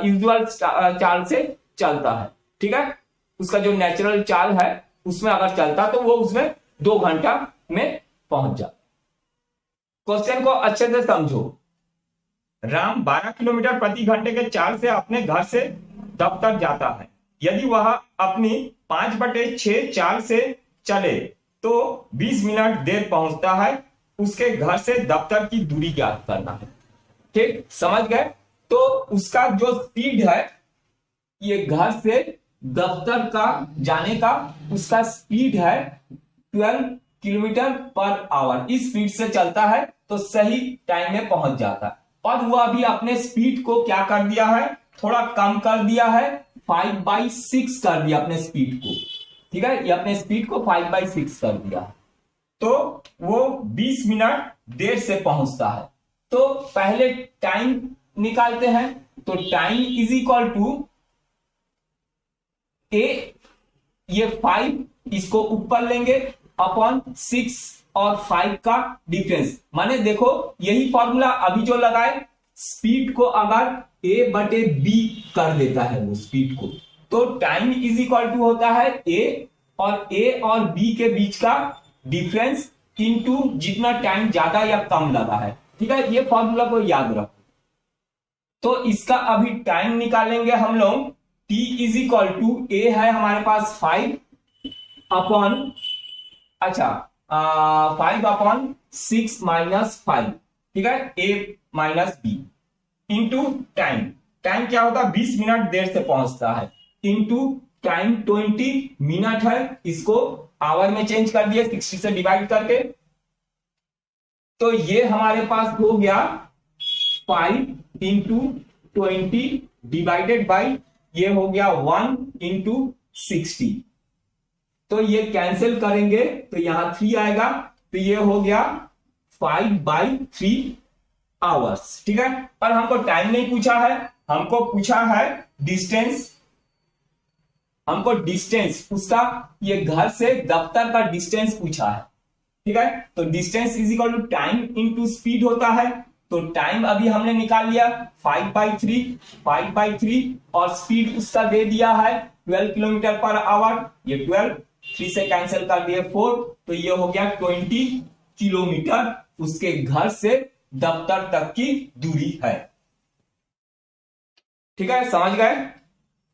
यूजुअल चाल से चलता है। ठीक है, उसका जो नेचुरल चाल है उसमें अगर चलता तो वो उसमें 2 घंटा में पहुंच जाता। क्वेश्चन को अच्छे से समझो। राम 12 किलोमीटर प्रति घंटे के चाल से अपने घर से दफ्तर जाता है। यदि वह अपनी 5/6 चाल से चले तो 20 मिनट देर पहुंचता है। उसके घर से दफ्तर की दूरी ज्ञात करना है। ठीक, समझ गए? तो उसका जो स्पीड है, ये घर से दफ्तर का जाने का उसका स्पीड है 12 किलोमीटर पर आवर। इस स्पीड से चलता है तो सही टाइम में पहुंच जाता है। और वो अभी अपने स्पीड को क्या कर दिया है, थोड़ा कम कर दिया है, 5/6 कर दिया अपने स्पीड को। ठीक है, ये अपने स्पीड को 5/6 कर दिया, तो वो 20 मिनट देर से पहुंचता है। तो पहले टाइम निकालते हैं। तो टाइम इज इक्वल टू ए, ये 5 इसको ऊपर लेंगे अपॉन 6 और 5 का डिफरेंस। माने देखो यही फॉर्मूला अभी जो लगाए, स्पीड को अगर a/b कर देता है वो स्पीड को, तो टाइम इज इक्वल टू होता है a और b के बीच का डिफरेंस इनटू जितना टाइम ज्यादा या कम लगा है। ठीक है, ये फॉर्मूला को याद रखो। तो इसका अभी टाइम निकालेंगे हम लोग। t is equal to a है हमारे पास 5 अपॉन 5/6 - 5। ठीक है, a - b into time. Time क्या होता है, 20 मिनट देर से पहुंचता है, इंटू टाइम 20 मिनट है, इसको आवर में चेंज कर दिया 60 से डिवाइड करके। तो ये हमारे पास हो गया 5 × 20 डिवाइडेड बाई, ये हो गया 1 × 60। तो ये कैंसिल करेंगे तो यहां 3 आएगा, तो ये हो गया 5/3 आवर्स। ठीक है, पर हमको टाइम नहीं पूछा है, हमको पूछा है डिस्टेंस। हमको डिस्टेंस उसका, ये घर से दफ्तर का डिस्टेंस पूछा है। ठीक है, तो distance is equal to time into speed होता है। तो टाइम अभी हमने निकाल लिया 5/3 और स्पीड उसका दे दिया है 12 किलोमीटर पर आवर। ये 12 3 से कैंसिल कर दिए 4, तो ये हो गया 20 किलोमीटर उसके घर से दफ्तर तक की दूरी है। ठीक है, समझ गए?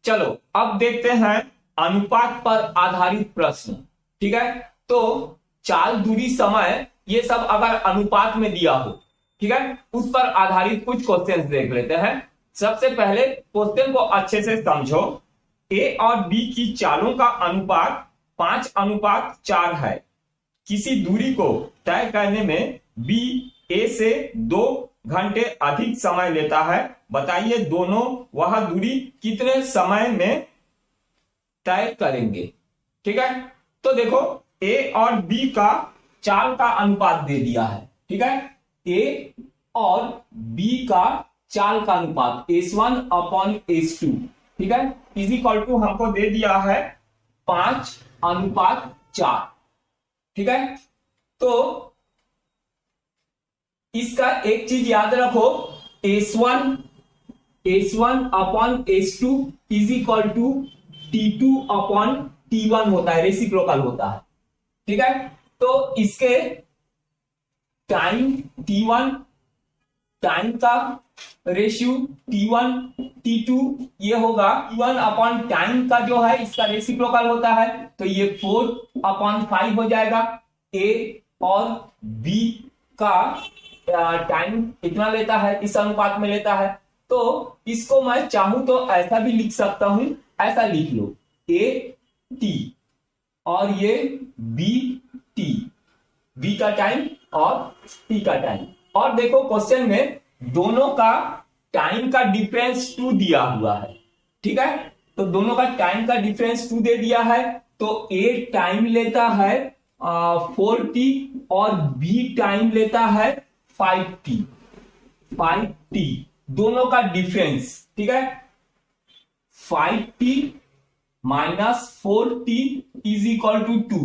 चलो अब देखते हैं अनुपात पर आधारित प्रश्न। ठीक है, तो चाल, दूरी, समय, ये सब अगर अनुपात में दिया हो, ठीक है, उस पर आधारित कुछ क्वेश्चंस देख लेते हैं। सबसे पहले क्वेश्चन को अच्छे से समझो। ए और बी की चालों का अनुपात 5:4 है। किसी दूरी को तय करने में बी ए से 2 घंटे अधिक समय लेता है। बताइए दोनों वह दूरी कितने समय में तय करेंगे। ठीक है, तो देखो ए और बी का चाल का अनुपात दे दिया है। ठीक है, ए और B का चाल का अनुपात S1/S2, ठीक है, इज इक्वल टू हमको दे दिया है 5:4, ठीक है। तो इसका एक चीज याद रखो, S1/S2 is equal to T2/T1 होता है, रेसिप्रोकल होता है, ठीक है। तो इसके टाइम T1, टाइम का रेशियो T1 T2 ये होगा T1 टाइम का जो है इसका रेसिप्रोकल होता है, तो ये 4/5 हो जाएगा। A और B का टाइम इतना लेता है, इस अनुपात में लेता है। तो इसको मैं चाहूं तो ऐसा भी लिख सकता हूं, ऐसा लिख लो A T और ये B T, B का टाइम और T का टाइम। और देखो क्वेश्चन में दोनों का टाइम का डिफरेंस 2 दिया हुआ है, ठीक है। तो दोनों का टाइम का डिफरेंस 2 दे दिया है, तो A टाइम लेता है 4t और B टाइम लेता है 5t, दोनों का डिफरेंस, ठीक है। 5t minus 4t is equal to 2,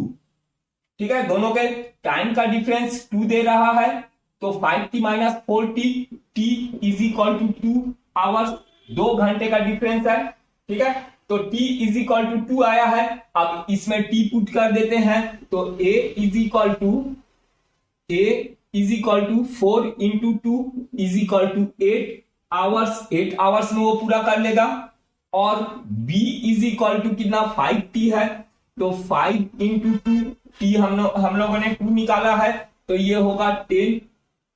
ठीक है। दोनों के टाइम का डिफरेंस 2 दे रहा है, तो 5t minus 4t t is equal to 2 hours, 2 घंटे का डिफरेंस है, ठीक है। तो t इज इक्वल टू 2 आया है। अब इसमें t पुट कर देते हैं, तो a is equal to 4 into 2 is equal to 8 hours, 8 hours में वो पूरा कर लेगा। और b इज इक्वल टू कितना 5t है, तो 5 इंटू 2 t हम लोगों ने 2 निकाला है, तो ये होगा 10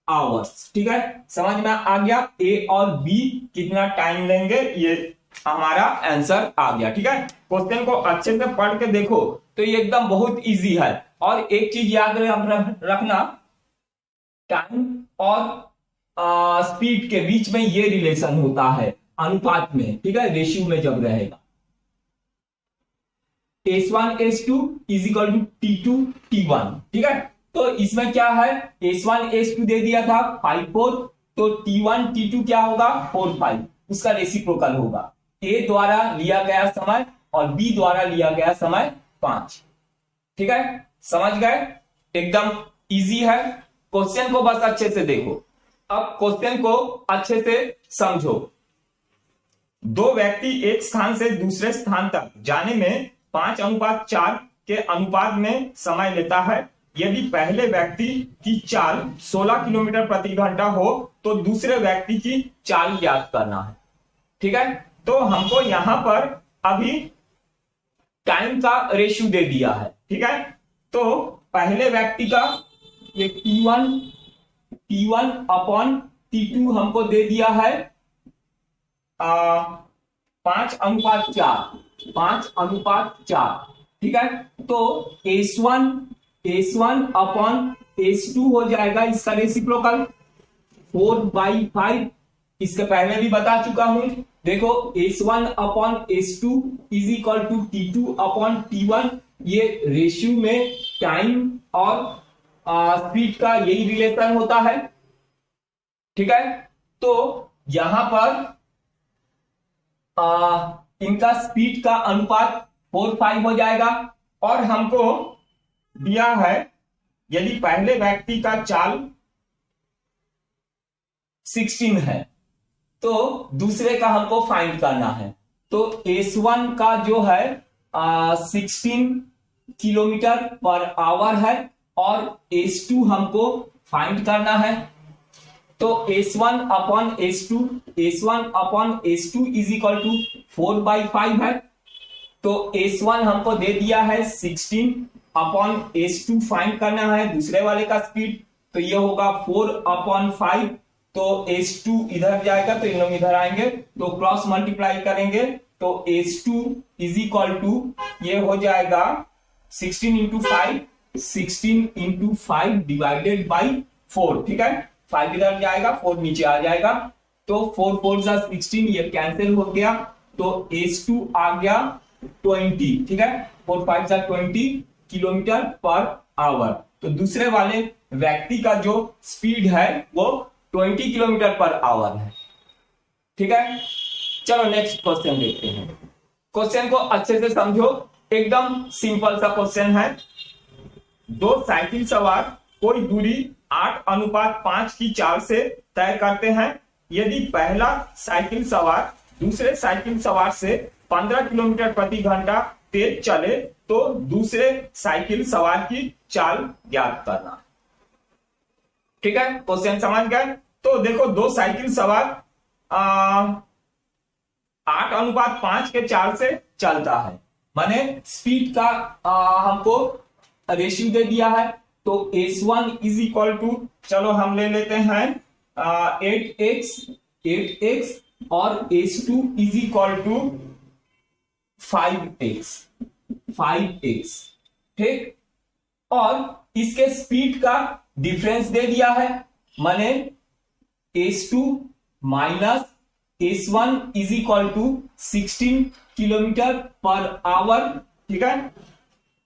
आवर्स, ठीक है। समझ में आ गया A और B कितना टाइम लेंगे, ये हमारा आंसर आ गया, ठीक है। क्वेश्चन को अच्छे से पढ़ के देखो तो ये एकदम बहुत इजी है। और एक चीज याद रखना, टाइम और स्पीड के बीच में ये रिलेशन होता है अनुपात में, ठीक है, रेशियो में जब रहेगा। S1/S2 is equal to T2/T1, ठीक है। तो इसमें क्या है, S1/S2 दे दिया था 5/4, तो T1/T2 क्या होगा 4/5, उसका रेसिप्रोकल होगा। A द्वारा लिया गया समय और B द्वारा लिया गया समय 5, ठीक है। समझ गए, एकदम इजी है। क्वेश्चन को बस अच्छे से देखो। अब क्वेश्चन को अच्छे से समझो। 2 व्यक्ति एक स्थान से दूसरे स्थान तक जाने में 5:4 के अनुपात में समय लेता है। यदि पहले व्यक्ति की चाल 16 किलोमीटर प्रति घंटा हो तो दूसरे व्यक्ति की चाल ज्ञात करना है, ठीक है। तो हमको यहां पर अभी टाइम का रेशियो दे दिया है, ठीक है। तो पहले व्यक्ति का ये T1/T2 हमको दे दिया है 5:4, ठीक है। तो S1/S2 हो जाएगा इसका रेसिप्रोकल 4/5, इसके पहले भी बता चुका हूं। देखो S1/S2 is equal to T2/T1, ये रेशियो में टाइम और स्पीड का यही रिलेशन होता है, ठीक है। तो यहां पर इनका स्पीड का अनुपात 4/5 हो जाएगा। और हमको दिया है यदि पहले व्यक्ति का चाल 16 है तो दूसरे का हमको फाइंड करना है। तो S1 का जो है 16 किलोमीटर पर आवर है और S2 हमको फाइंड करना है। तो S1/S2 इज इक्वल टू 4/5 है। तो S1 हमको दे दिया है 16/S2 फाइंड करना है दूसरे वाले का स्पीड, तो ये होगा 4/5। तो S2 इधर जाएगा तो इन लोग इधर आएंगे, तो क्रॉस मल्टीप्लाई करेंगे तो S2 इज इक्वल टू ये हो जाएगा 16 × 5 डिवाइडेड बाई 4, ठीक है। 5 इधर जाएगा, 4 नीचे आ जाएगा, तो 4 4 16, ये कैंसिल हो गया, तो S2 आ गया 20, ठीक है। 4 5 20 किलोमीटर पर आवर। तो दूसरे वाले व्यक्ति का जो स्पीड है वो 20 किलोमीटर पर आवर है। ठीक है, चलो नेक्स्ट क्वेश्चन देखते हैं। क्वेश्चन को अच्छे से समझो, एकदम सिंपल सा क्वेश्चन है। दो साइकिल सवार कोई दूरी 8:5 की चाल से तय करते हैं। यदि पहला साइकिल सवार दूसरे साइकिल सवार से 15 किलोमीटर प्रति घंटा तेज चले तो दूसरे साइकिल सवार की चाल ज्ञात करना। ठीक है, क्वेश्चन समझ गए? तो देखो, दो साइकिल सवार 8:5 के चाल से चलता है, माने स्पीड का हमको रेशियो दे दिया है। तो S1 इज इक्वल टू, चलो हम ले लेते हैं 8x और S2 is equal to 5x। ठीक, और इसके स्पीड का डिफरेंस दे दिया है, माने S2 minus S1 is equal to 16 kilometre per hour. ठीक है,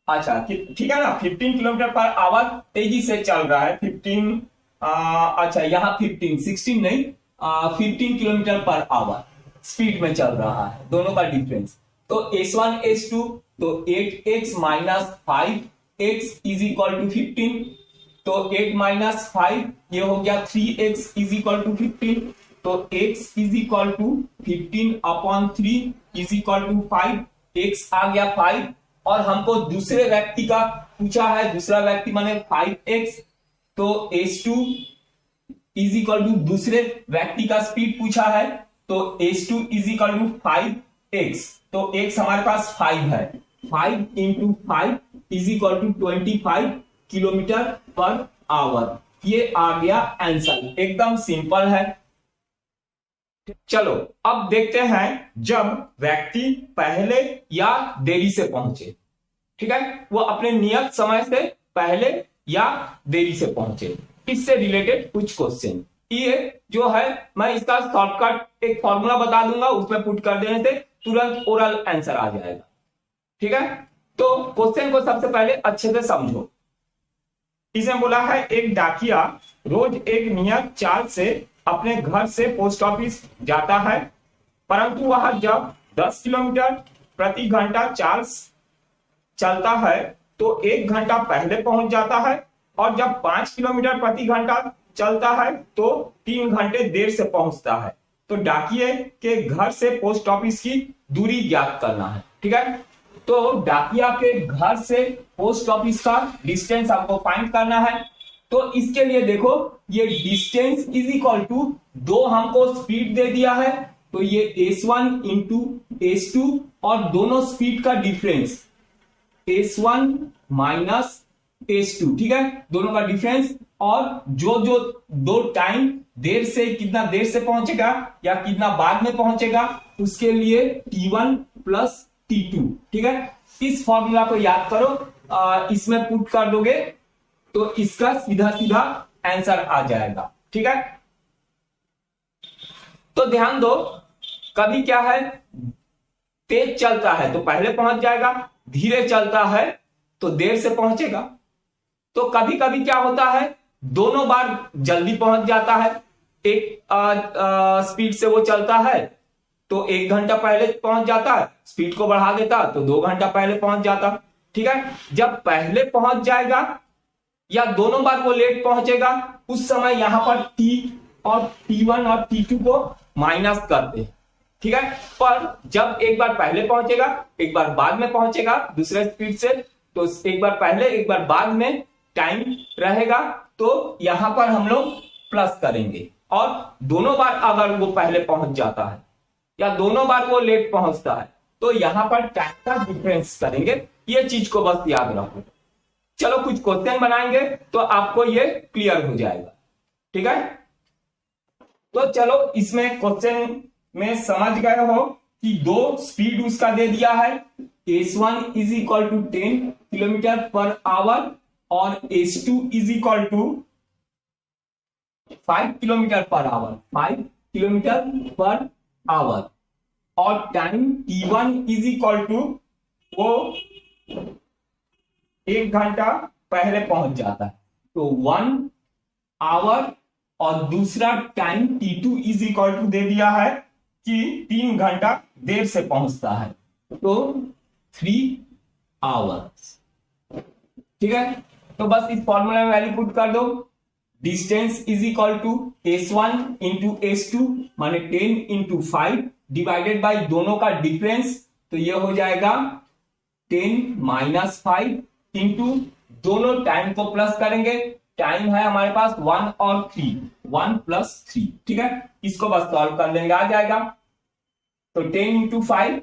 अच्छा ठीक है ना, 15 किलोमीटर पर आवर तेजी से चल रहा है। 15 अच्छा यहाँ 16 नहीं, 15 किलोमीटर पर आवर स्पीड में चल रहा है, दोनों का डिफरेंस। तो S1 S2, तो 8x minus 5x is equal to 15। तो 8 माइनस 5 ये हो गया 3x इज इक्वल टू 15। तो x is equal to 15/3 is equal to 5। x आ गया 5, और हमको दूसरे व्यक्ति का पूछा है, दूसरा व्यक्ति माने 5x। तो S2 इज इक्वल टू दूसरे व्यक्ति का स्पीड पूछा है, तो S2 is equal to 5x। तो x हमारे पास 5 है, 5 into 5 is equal to 25 kilometre per hour. ये आ गया आंसर, एकदम सिंपल है। चलो अब देखते हैं जब व्यक्ति पहले या देरी से पहुंचे। ठीक है, वो अपने नियत समय से पहले या देरी से पहुंचे, इससे रिलेटेड कुछ क्वेश्चन। ये जो है मैं इसका शॉर्टकट एक फॉर्मूला बता दूंगा, उसमें पुट कर देने से तुरंत ओरल आंसर आ जाएगा। ठीक है, तो क्वेश्चन को सबसे पहले अच्छे से समझो। इसमें बोला है एक डाकिया रोज एक नियत चाल से अपने घर से पोस्ट ऑफिस जाता है, परंतु वह जब 10 किलोमीटर प्रति घंटा चाल चलता है तो 1 घंटा पहले पहुंच जाता है, और जब 5 किलोमीटर प्रति घंटा चलता है तो 3 घंटे देर से पहुंचता है। तो डाकिये के घर से पोस्ट ऑफिस की दूरी ज्ञात करना है। ठीक है, तो डाकिया के घर से पोस्ट ऑफिस का डिस्टेंस आपको फाइंड करना है। तो इसके लिए देखो, ये डिस्टेंस इज इक्वल टू 2 हमको स्पीड दे दिया है, तो ये S1 इंटू S2, और दोनों स्पीड का डिफरेंस S1 माइनस S2। ठीक है, दोनों का डिफरेंस, और जो जो दो टाइम देर से, कितना देर से पहुंचेगा या कितना बाद में पहुंचेगा, उसके लिए T1 प्लस T2। ठीक है, इस फॉर्मूला को याद करो, इसमें पुट कर दोगे तो इसका सीधा सीधा आंसर आ जाएगा। ठीक है, तो ध्यान दो, कभी क्या है, तेज चलता है तो पहले पहुंच जाएगा, धीरे चलता है तो देर से पहुंचेगा। तो कभी कभी क्या होता है, दोनों बार जल्दी पहुंच जाता है। एक स्पीड से वो चलता है तो 1 घंटा पहले पहुंच जाता है, स्पीड को बढ़ा देता तो 2 घंटा पहले पहुंच जाता। ठीक है, जब पहले पहुंच जाएगा या दोनों बार वो लेट पहुंचेगा, उस समय यहां पर T और T1 और T2 को माइनस कर दे। ठीक है, पर जब एक बार पहले पहुंचेगा, एक बार बाद में पहुंचेगा दूसरे स्पीड से, तो एक बार पहले एक बार बाद में टाइम रहेगा, तो यहां पर हम लोग प्लस करेंगे। और दोनों बार अगर वो पहले पहुंच जाता है या दोनों बार वो लेट पहुंचता है, तो यहां पर टाइम का डिफरेंस करेंगे। ये चीज को बस याद रखो। चलो कुछ क्वेश्चन बनाएंगे तो आपको ये क्लियर हो जाएगा। ठीक है, तो चलो इसमें क्वेश्चन में समझ गए हो कि 2 स्पीड उसका दे दिया है, S1 is equal to 10 kilometre per hour और S2 is equal to 5 kilometre per hour, 5 kilometre per hour, और time T1 is equal to, वो 1 घंटा पहले पहुंच जाता है, तो 1 आवर और दूसरा time T2 is equal to दे दिया है कि 3 घंटा देर से पहुंचता है, तो 3 आवर्स। ठीक है, तो बस इस फॉर्मूला में वैल्यू पुट कर दो। Distance is equal to S1 into S2 माने 10 इंटू 5 डिवाइडेड बाई दोनों का डिफरेंस, तो ये हो जाएगा 10 माइनस 5 इंटू दोनों टाइम को प्लस करेंगे। टाइम है हमारे पास 1 और 3, 1 प्लस 3। ठीक है, इसको बस सॉल्व कर लेंगे, आ जाएगा। तो 10 into 5,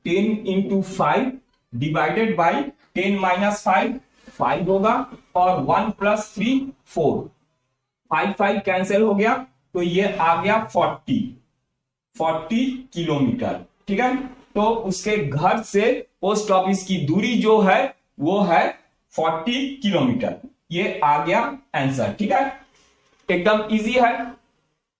10 into 5 divided by 10 minus 5, 5 होगा, और 1 प्लस 3 4, 5 5 कैंसिल हो गया, तो ये आ गया 40 किलोमीटर। ठीक है, तो उसके घर से पोस्ट ऑफिस की दूरी जो है वो है 40 किलोमीटर। ये आ गया आंसर। ठीक है, एकदम इजी है।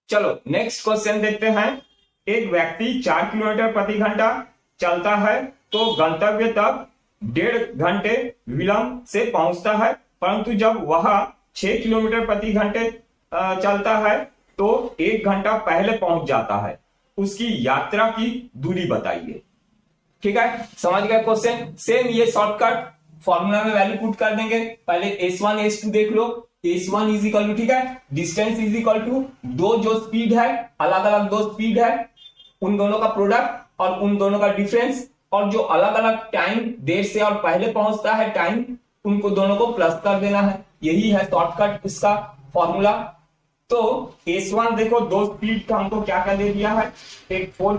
चलो नेक्स्ट क्वेश्चन देखते हैं। एक व्यक्ति 4 किलोमीटर प्रति घंटा चलता है तो गंतव्य तक 1.5 घंटे विलंब से पहुंचता है, परंतु जब वह 6 किलोमीटर प्रति घंटे चलता है तो 1 घंटा पहले पहुंच जाता है। उसकी यात्रा की दूरी बताइए। ठीक है, समझ गए क्वेश्चन। सेम ये शॉर्टकट फॉर्मूला में वैल्यू पुट कर देंगे। पहले S1 S2 देख लो। S1 इज इक्वल टू, ठीक है, डिस्टेंस इज इक्वल टू दो जो स्पीड है, अलग अलग दो स्पीड है, उन दोनों का प्रोडक्ट और उन दोनों का डिफरेंस, और जो अलग अलग टाइम देर से और पहले पहुंचता है टाइम, उनको दोनों को प्लस कर देना है। यही है शॉर्टकट इसका फॉर्मूला। तो S1 देखो, दो स्पीड का हमको क्या क्या दे दिया है, एक 4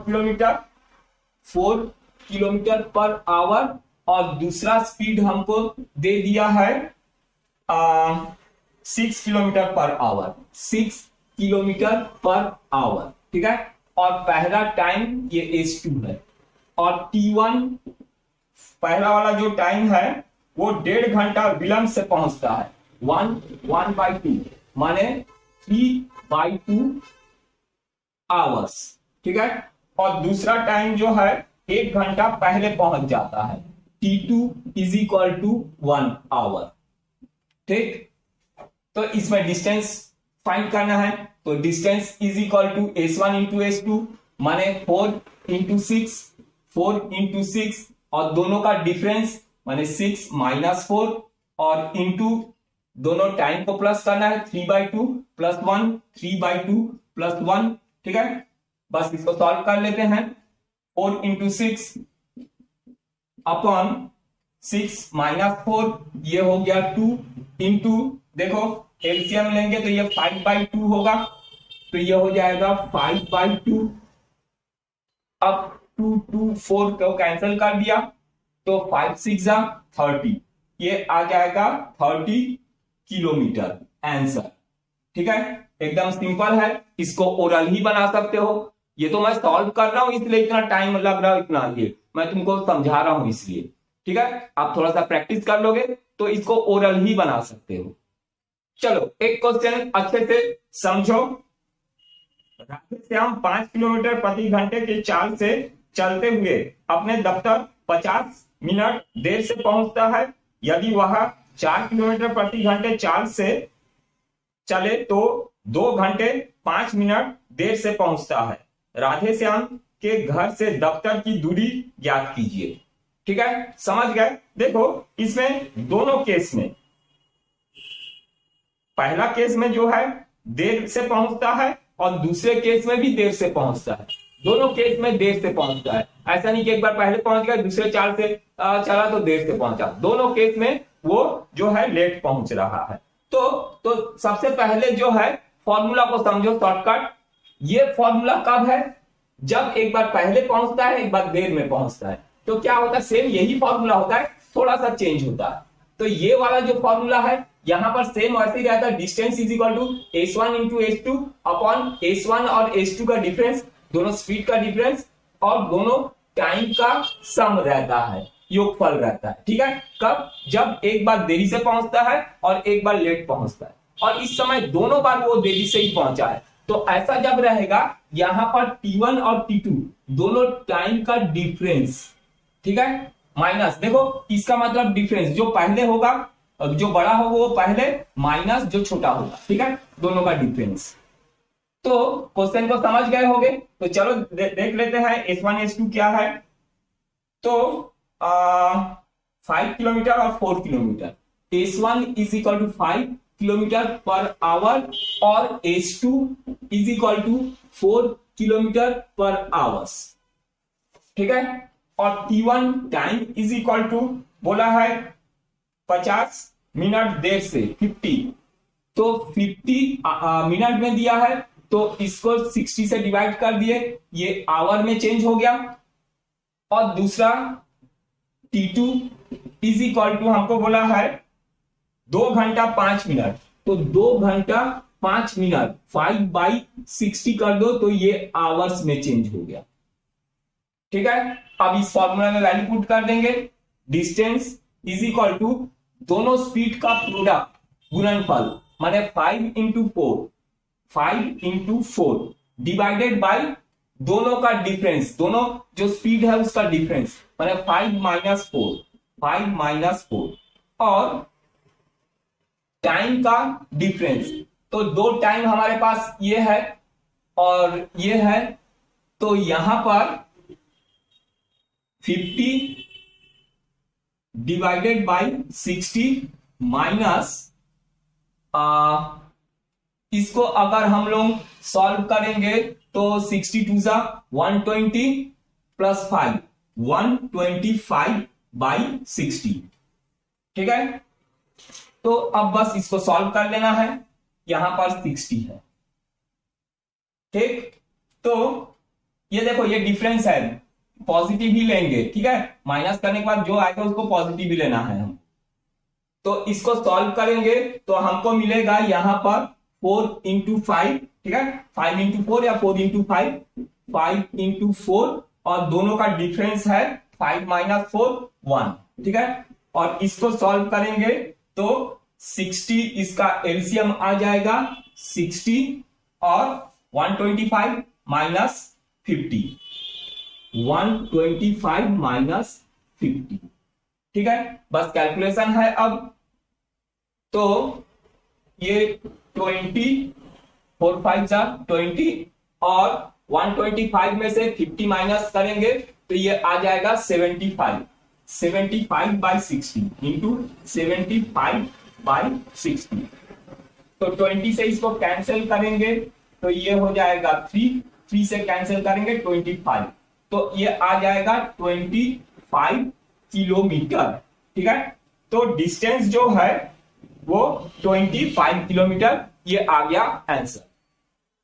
किलोमीटर पर आवर, और दूसरा स्पीड हमको दे दिया है 6 kilometre per our, 6 kilometre per hour. ठीक है, और पहला टाइम ये S2 है, और T1 पहला वाला जो टाइम है वो 1.5 घंटा विलंब से पहुंचता है, 1/2 माने 3/2 आवर्स। ठीक है, और दूसरा टाइम जो है 1 घंटा पहले पहुंच जाता है, T2 is equal to 1 our. ठीक, तो इसमें डिस्टेंस फाइंड करना है, तो distance is equal to S1 into S2 माने 4 इंटू 6, 4 इंटू 6, और दोनों का डिफरेंस माने 6 माइनस 4, और इंटू दोनों टाइम को प्लस करना है, 3/2 प्लस 1, 3/2 प्लस 1। ठीक है, बस इसको सॉल्व कर लेते हैं। 4 इंटू 6 अपॉन 6 माइनस 4, ये हो गया 2 इंटू, देखो एलसीएम लेंगे तो ये 5/2 होगा, तो ये हो जाएगा 5/2। अब 2 2 4 को कैंसिल कर दिया, तो 5 6 30, ये आ जाएगा 30 किलोमीटर आंसर। ठीक है, एकदम सिंपल है, इसको ओरल ही बना सकते हो। ये तो मैं सॉल्व कर रहा हूं इसलिए इतना टाइम लग रहा है, इतना ये मैं तुमको समझा रहा हूं इसलिए। ठीक है, आप थोड़ा सा प्रैक्टिस कर लोगे तो इसको ओरल ही बना सकते हो। चलो एक क्वेश्चन अच्छे से समझो। राधेश्याम 5 किलोमीटर प्रति घंटे की चाल से चलते हुए अपने दफ्तर 50 मिनट देर से पहुंचता है। यदि वह 4 किलोमीटर प्रति घंटे चाल से चले तो 2 घंटे 5 मिनट देर से पहुंचता है। राधेश्याम के घर से दफ्तर की दूरी ज्ञात कीजिए। ठीक है, समझ गए। देखो इसमें दोनों केस में, पहला केस में जो है देर से पहुंचता है और दूसरे केस में भी देर से पहुंचता है। दोनों केस में देर से पहुंचता है, ऐसा नहीं कि एक बार पहले पहुंच गया दूसरे चाल से चला तो देर से पहुंचा। दोनों केस में वो जो है लेट पहुंच रहा है। तो सबसे पहले जो है फॉर्मूला को समझो शॉर्टकट। ये फॉर्मूला कब है, जब एक बार पहले पहुंचता है एक बार देर में पहुंचता है। तो क्या होता है, सेम यही फॉर्मूला होता है, थोड़ा सा चेंज होता है। तो ये वाला जो फॉर्मूला है यहां पर सेम वैसे ही रहता है, distance is equal to S1 into S2 upon S1 और S2 का डिफरेंस, दोनों स्पीड का डिफरेंस और दोनों टाइम का सम रहता है, योगफल रहता है। ठीक है, कब, जब एक बार देरी से पहुंचता है और एक बार लेट पहुंचता है, और इस समय दोनों बार वो देरी से ही पहुंचा है। तो ऐसा जब रहेगा यहां पर T1 और T2 दोनों टाइम का डिफरेंस, ठीक है, माइनस, देखो इसका मतलब डिफरेंस जो पहले होगा जो बड़ा होगा वो पहले माइनस जो छोटा होगा, ठीक है, दोनों का डिफरेंस। तो क्वेश्चन को समझ गए होंगे, तो चलो देख लेते हैं S1 S2 क्या है। तो 5 किलोमीटर और 4 kilometre, S1 is equal to 5 kilometre per hour और S2 is equal to 4 kilometre per hours, ठीक है। और T1 time is equal to बोला है 50 मिनट देर से 50, तो 50 मिनट में दिया है तो इसको 60 से डिवाइड कर दिए, ये आवर में चेंज हो गया। और दूसरा T2 इज इक्वल टू हमको बोला है 2 घंटा 5 मिनट, तो 2 घंटा 5 मिनट 5/60 कर दो तो ये आवर्स में चेंज हो गया, ठीक है। अब इस फॉर्मूला में वैल्यू पुट कर देंगे, डिस्टेंस इज इक्वल टू दोनों स्पीड का प्रोडक्ट गुणनफल, माने 5 इंटू 4 डिवाइडेड बाय दोनों का डिफरेंस, दोनों जो स्पीड है उसका डिफरेंस, माने 5 माइनस 4 और टाइम का डिफरेंस। तो दो टाइम हमारे पास ये है और ये है, तो यहां पर 50 डिवाइडेड बाय 60 माइनस, इसको अगर हम लोग सॉल्व करेंगे तो 62 जा 120 प्लस 5 125/60, ठीक है। तो अब बस इसको सॉल्व कर लेना है, यहां पर 60 है, ठीक। तो ये देखो ये डिफरेंस है, पॉजिटिव ही लेंगे, ठीक है, माइनस करने के बाद जो आएगा उसको पॉजिटिव ही लेना है हम। तो इसको सॉल्व करेंगे तो हमको मिलेगा यहां पर 4 इंटू 5, ठीक है, 5 इंटू 4 या 4 इंटू 5, 5 इंटू 4 और दोनों का डिफरेंस है 5 माइनस 4 1, ठीक है। और इसको सॉल्व करेंगे तो 60 इसका एलसीएम आ जाएगा 60 और 125 माइनस 50, 125 माइनस 50, ठीक है। बस कैलकुलेशन है अब। तो ये 20 4 5 जा 20 और 125 में से 50 माइनस करेंगे तो ये आ जाएगा 75, 75/60 इंटू 75/60। तो 20 से इसको कैंसिल करेंगे तो ये हो जाएगा 3 से कैंसिल करेंगे 25, तो ये आ जाएगा 25 किलोमीटर, ठीक है। तो डिस्टेंस जो है वो 25 किलोमीटर, ये आ गया आंसर।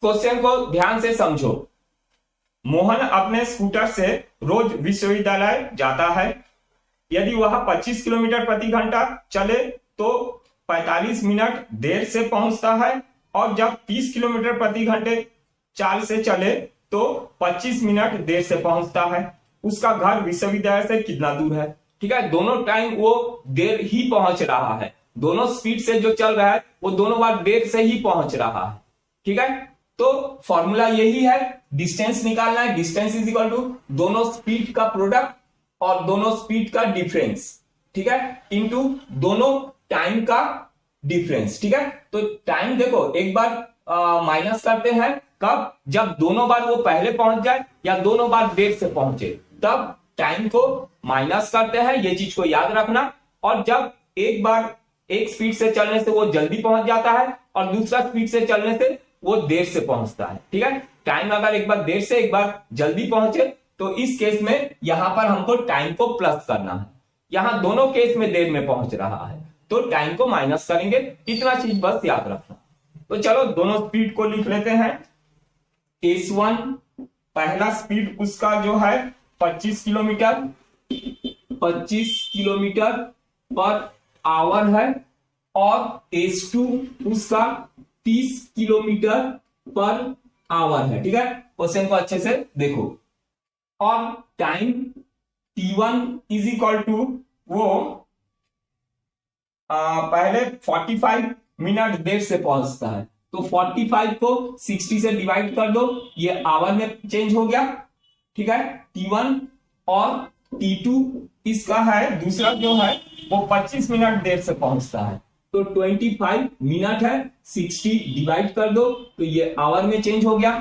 क्वेश्चन को ध्यान से समझो। मोहन अपने स्कूटर से रोज विश्वविद्यालय जाता है। यदि वह 25 किलोमीटर प्रति घंटा चले तो 45 मिनट देर से पहुंचता है, और जब 30 किलोमीटर प्रति घंटे चाल से चले तो 25 मिनट देर से पहुंचता है। उसका घर विश्वविद्यालय से कितना दूर है, ठीक है। दोनों टाइम वो देर ही पहुंच रहा है, दोनों स्पीड से जो चल रहा है वो दोनों बार देर से ही पहुंच रहा है, ठीक है। तो फॉर्मूला यही है, डिस्टेंस निकालना है, डिस्टेंस इज इक्वल टू दोनों स्पीड का प्रोडक्ट और दोनों स्पीड का डिफरेंस, ठीक है, इनटू दोनों टाइम का डिफरेंस, ठीक है। तो टाइम देखो एक बार माइनस करते हैं कब, जब दोनों बार वो पहले पहुंच जाए या दोनों बार देर से पहुंचे, तब टाइम को माइनस करते हैं, ये चीज को याद रखना। और जब एक बार एक स्पीड से चलने से वो जल्दी पहुंच जाता है और दूसरा स्पीड से चलने से वो देर से पहुंचता है, ठीक है। टाइम अगर एक बार देर से एक बार जल्दी पहुंचे तो इस केस में यहां पर हमको टाइम को प्लस करना है, यहां दोनों केस में देर में पहुंच रहा है तो टाइम को माइनस करेंगे, इतना चीज बस याद रखना। तो चलो दोनों स्पीड को लिख लेते हैं। S1 पहला स्पीड उसका जो है 25 किलोमीटर पर आवर है, और S2 उसका 30 किलोमीटर पर आवर है, ठीक है। क्वेश्चन को अच्छे से देखो। और time T1 is equal to वो पहले 45 मिनट देर से पहुंचता है, तो 45 को 60 से डिवाइड कर दो, ये आवर में चेंज हो गया, ठीक है, T1। और T2 इसका है दूसरा जो है वो 25 मिनट देर से पहुंचता है। तो 25 मिनट है, 60 डिवाइड कर दो तो ये आवर में चेंज हो गया।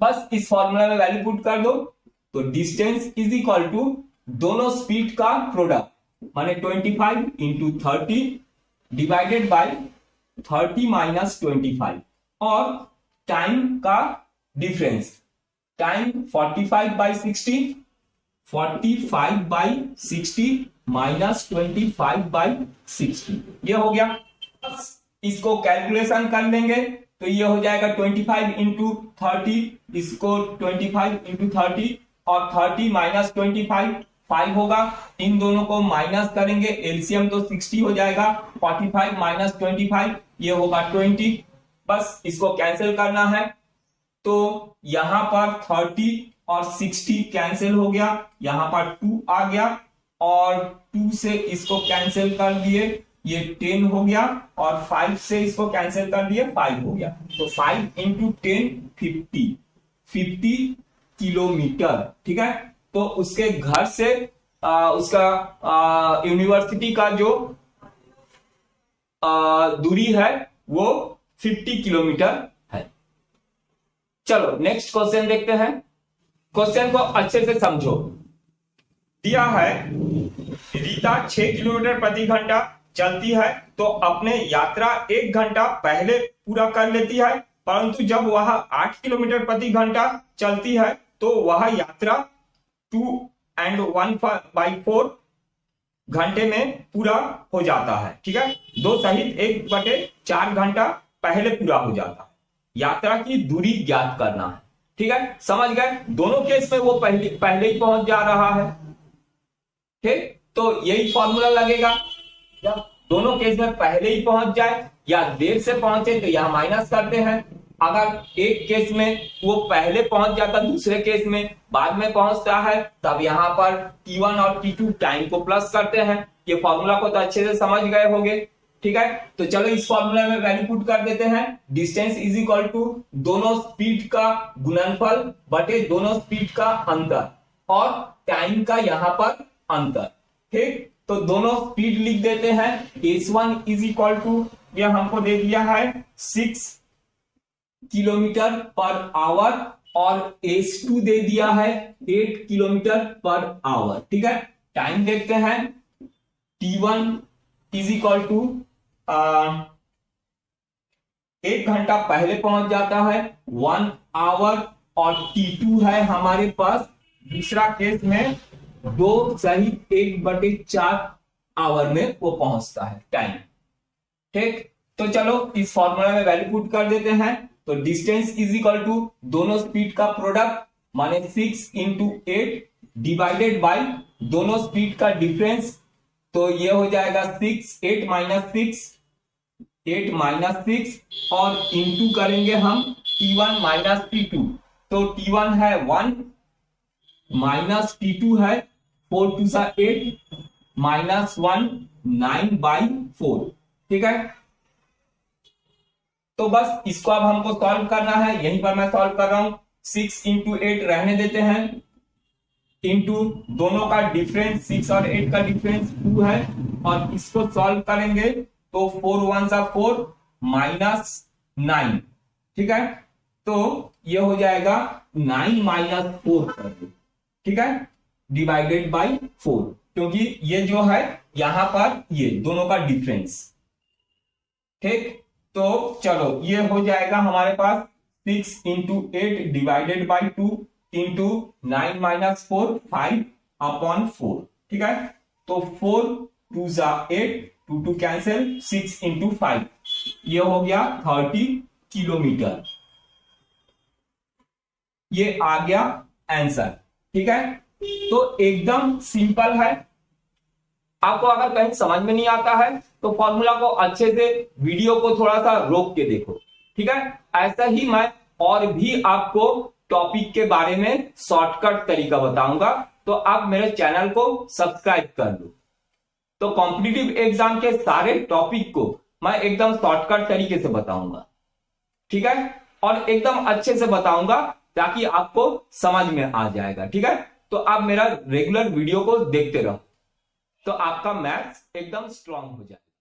बस इस फॉर्मूला में वैल्यू पुट कर दो। तो डिस्टेंस इज इक्वल टू दोनों स्पीड का प्रोडक्ट माने 25 इंटू 30 डिवाइडेड बाई 30 माइनस 25 और टाइम का difference, time 45 by 60, 45 by 60 minus 25 by 60 ये हो गया। बस इसको कैलकुलेशन कर लेंगे तो ये हो जाएगा 25 इंटू 30, इसको 25 इंटू 30 और 30 माइनस 25 5 होगा। इन दोनों को माइनस करेंगे, एलसीएम तो 60 हो जाएगा। 45 माइनस 25 ये होगा 20। बस इसको कैंसिल करना है तो यहां पर 30 और 60 कैंसिल हो गया, यहां पर 2 आ गया और 2 से इसको कैंसिल कर दिए, ये 10 हो गया और 5 से इसको कैंसिल कर दिए 5 हो गया। तो 5 इंटू 10 50 किलोमीटर। ठीक है, तो उसके घर से उसका यूनिवर्सिटी का जो दूरी है वो 50 किलोमीटर है। चलो नेक्स्ट क्वेश्चन देखते हैं। क्वेश्चन को अच्छे से समझो। दिया है रीता 6 किलोमीटर प्रति घंटा चलती है तो अपने यात्रा 1 घंटा पहले पूरा कर लेती है, परंतु जब वह 8 किलोमीटर प्रति घंटा चलती है तो वह यात्रा 2 and 1/4 घंटे में पूरा हो जाता है। ठीक है, 2 सहित 1/4 घंटा पहले पूरा हो जाता है। यात्रा की दूरी ज्ञात करना है। ठीक है, समझ गए। दोनों केस में वो पहले ही पहुंच जा रहा है। ठीक, तो यही फॉर्मूला लगेगा। जब दोनों केस में पहले ही पहुंच जाए या देर से पहुंचे तो यहां माइनस करते हैं। अगर एक केस में वो पहले पहुंच जाता, दूसरे केस में बाद में पहुंचता है, तब यहां पर T1 और T2 टाइम को प्लस करते हैं। ये फॉर्मूला को तो अच्छे से समझ गए होंगे। ठीक है, तो चलो इस फॉर्मूला में वैल्यू पुट कर देते हैं। डिस्टेंस इज इक्वल टू दोनों स्पीड का गुणनफल बटे दोनों स्पीड का अंतर और टाइम का यहां पर अंतर। ठीक, तो दोनों स्पीड लिख देते हैं। S1 इज इक्वल टू यह हमको दे दिया है 6 किलोमीटर पर आवर और S2 दे दिया है 8 किलोमीटर पर आवर। ठीक है, टाइम देखते हैं। T1 इज इक्वल टू 1 घंटा पहले पहुंच जाता है 1 आवर और T2 है हमारे पास दूसरा केस में 2 सहित 1/4 आवर में वो पहुंचता है टाइम। ठीक, तो चलो इस फॉर्मूला में वैल्यू पुट कर देते हैं। तो डिस्टेंस इज इक्वल टू दोनों स्पीड का प्रोडक्ट माने 6 इंटू 8 डिवाइडेड बाई दोनों स्पीड का डिफरेंस। तो ये हो जाएगा 8 माइनस 6 और इंटू करेंगे हम T1 माइनस T2। तो T1 है 1 माइनस T2 है 4 2 8 माइनस 1 9/4। ठीक है, तो बस इसको अब हमको सॉल्व करना है। यहीं पर मैं सॉल्व कर रहा हूं। 6 इंटू 8 रहने देते हैं, इंटू दोनों का डिफरेंस 6 और 8 का डिफरेंस 2 है और इसको सॉल्व करेंगे तो 4 1 4 माइनस 9। ठीक है, तो ये हो जाएगा 9 माइनस 4 कर दो। ठीक है, डिवाइडेड बाई 4, क्योंकि ये जो है यहां पर ये दोनों का डिफरेंस। ठीक, तो चलो ये हो जाएगा हमारे पास 6 into 8 divided by 2 into 9 minus 4 5/4। ठीक है, तो 4 2 8 2 2 कैंसिल 6 इंटू 5 ये हो गया 30 किलोमीटर। ये आ गया आंसर। ठीक है, तो एकदम सिंपल है। आपको अगर कहीं समझ में नहीं आता है तो फॉर्मूला को अच्छे से वीडियो को थोड़ा सा रोक के देखो। ठीक है, ऐसा ही मैं और भी आपको टॉपिक के बारे में शॉर्टकट तरीका बताऊंगा, तो आप मेरे चैनल को सब्सक्राइब कर लो। तो कॉम्पिटिटिव एग्जाम के सारे टॉपिक को मैं एकदम शॉर्टकट तरीके से बताऊंगा। ठीक है, और एकदम अच्छे से बताऊंगा ताकि आपको समझ में आ जाएगा। ठीक है, तो आप मेरा रेगुलर वीडियो को देखते रहो। तो आपका मैथ्स एकदम स्ट्रांग हो जाएगा।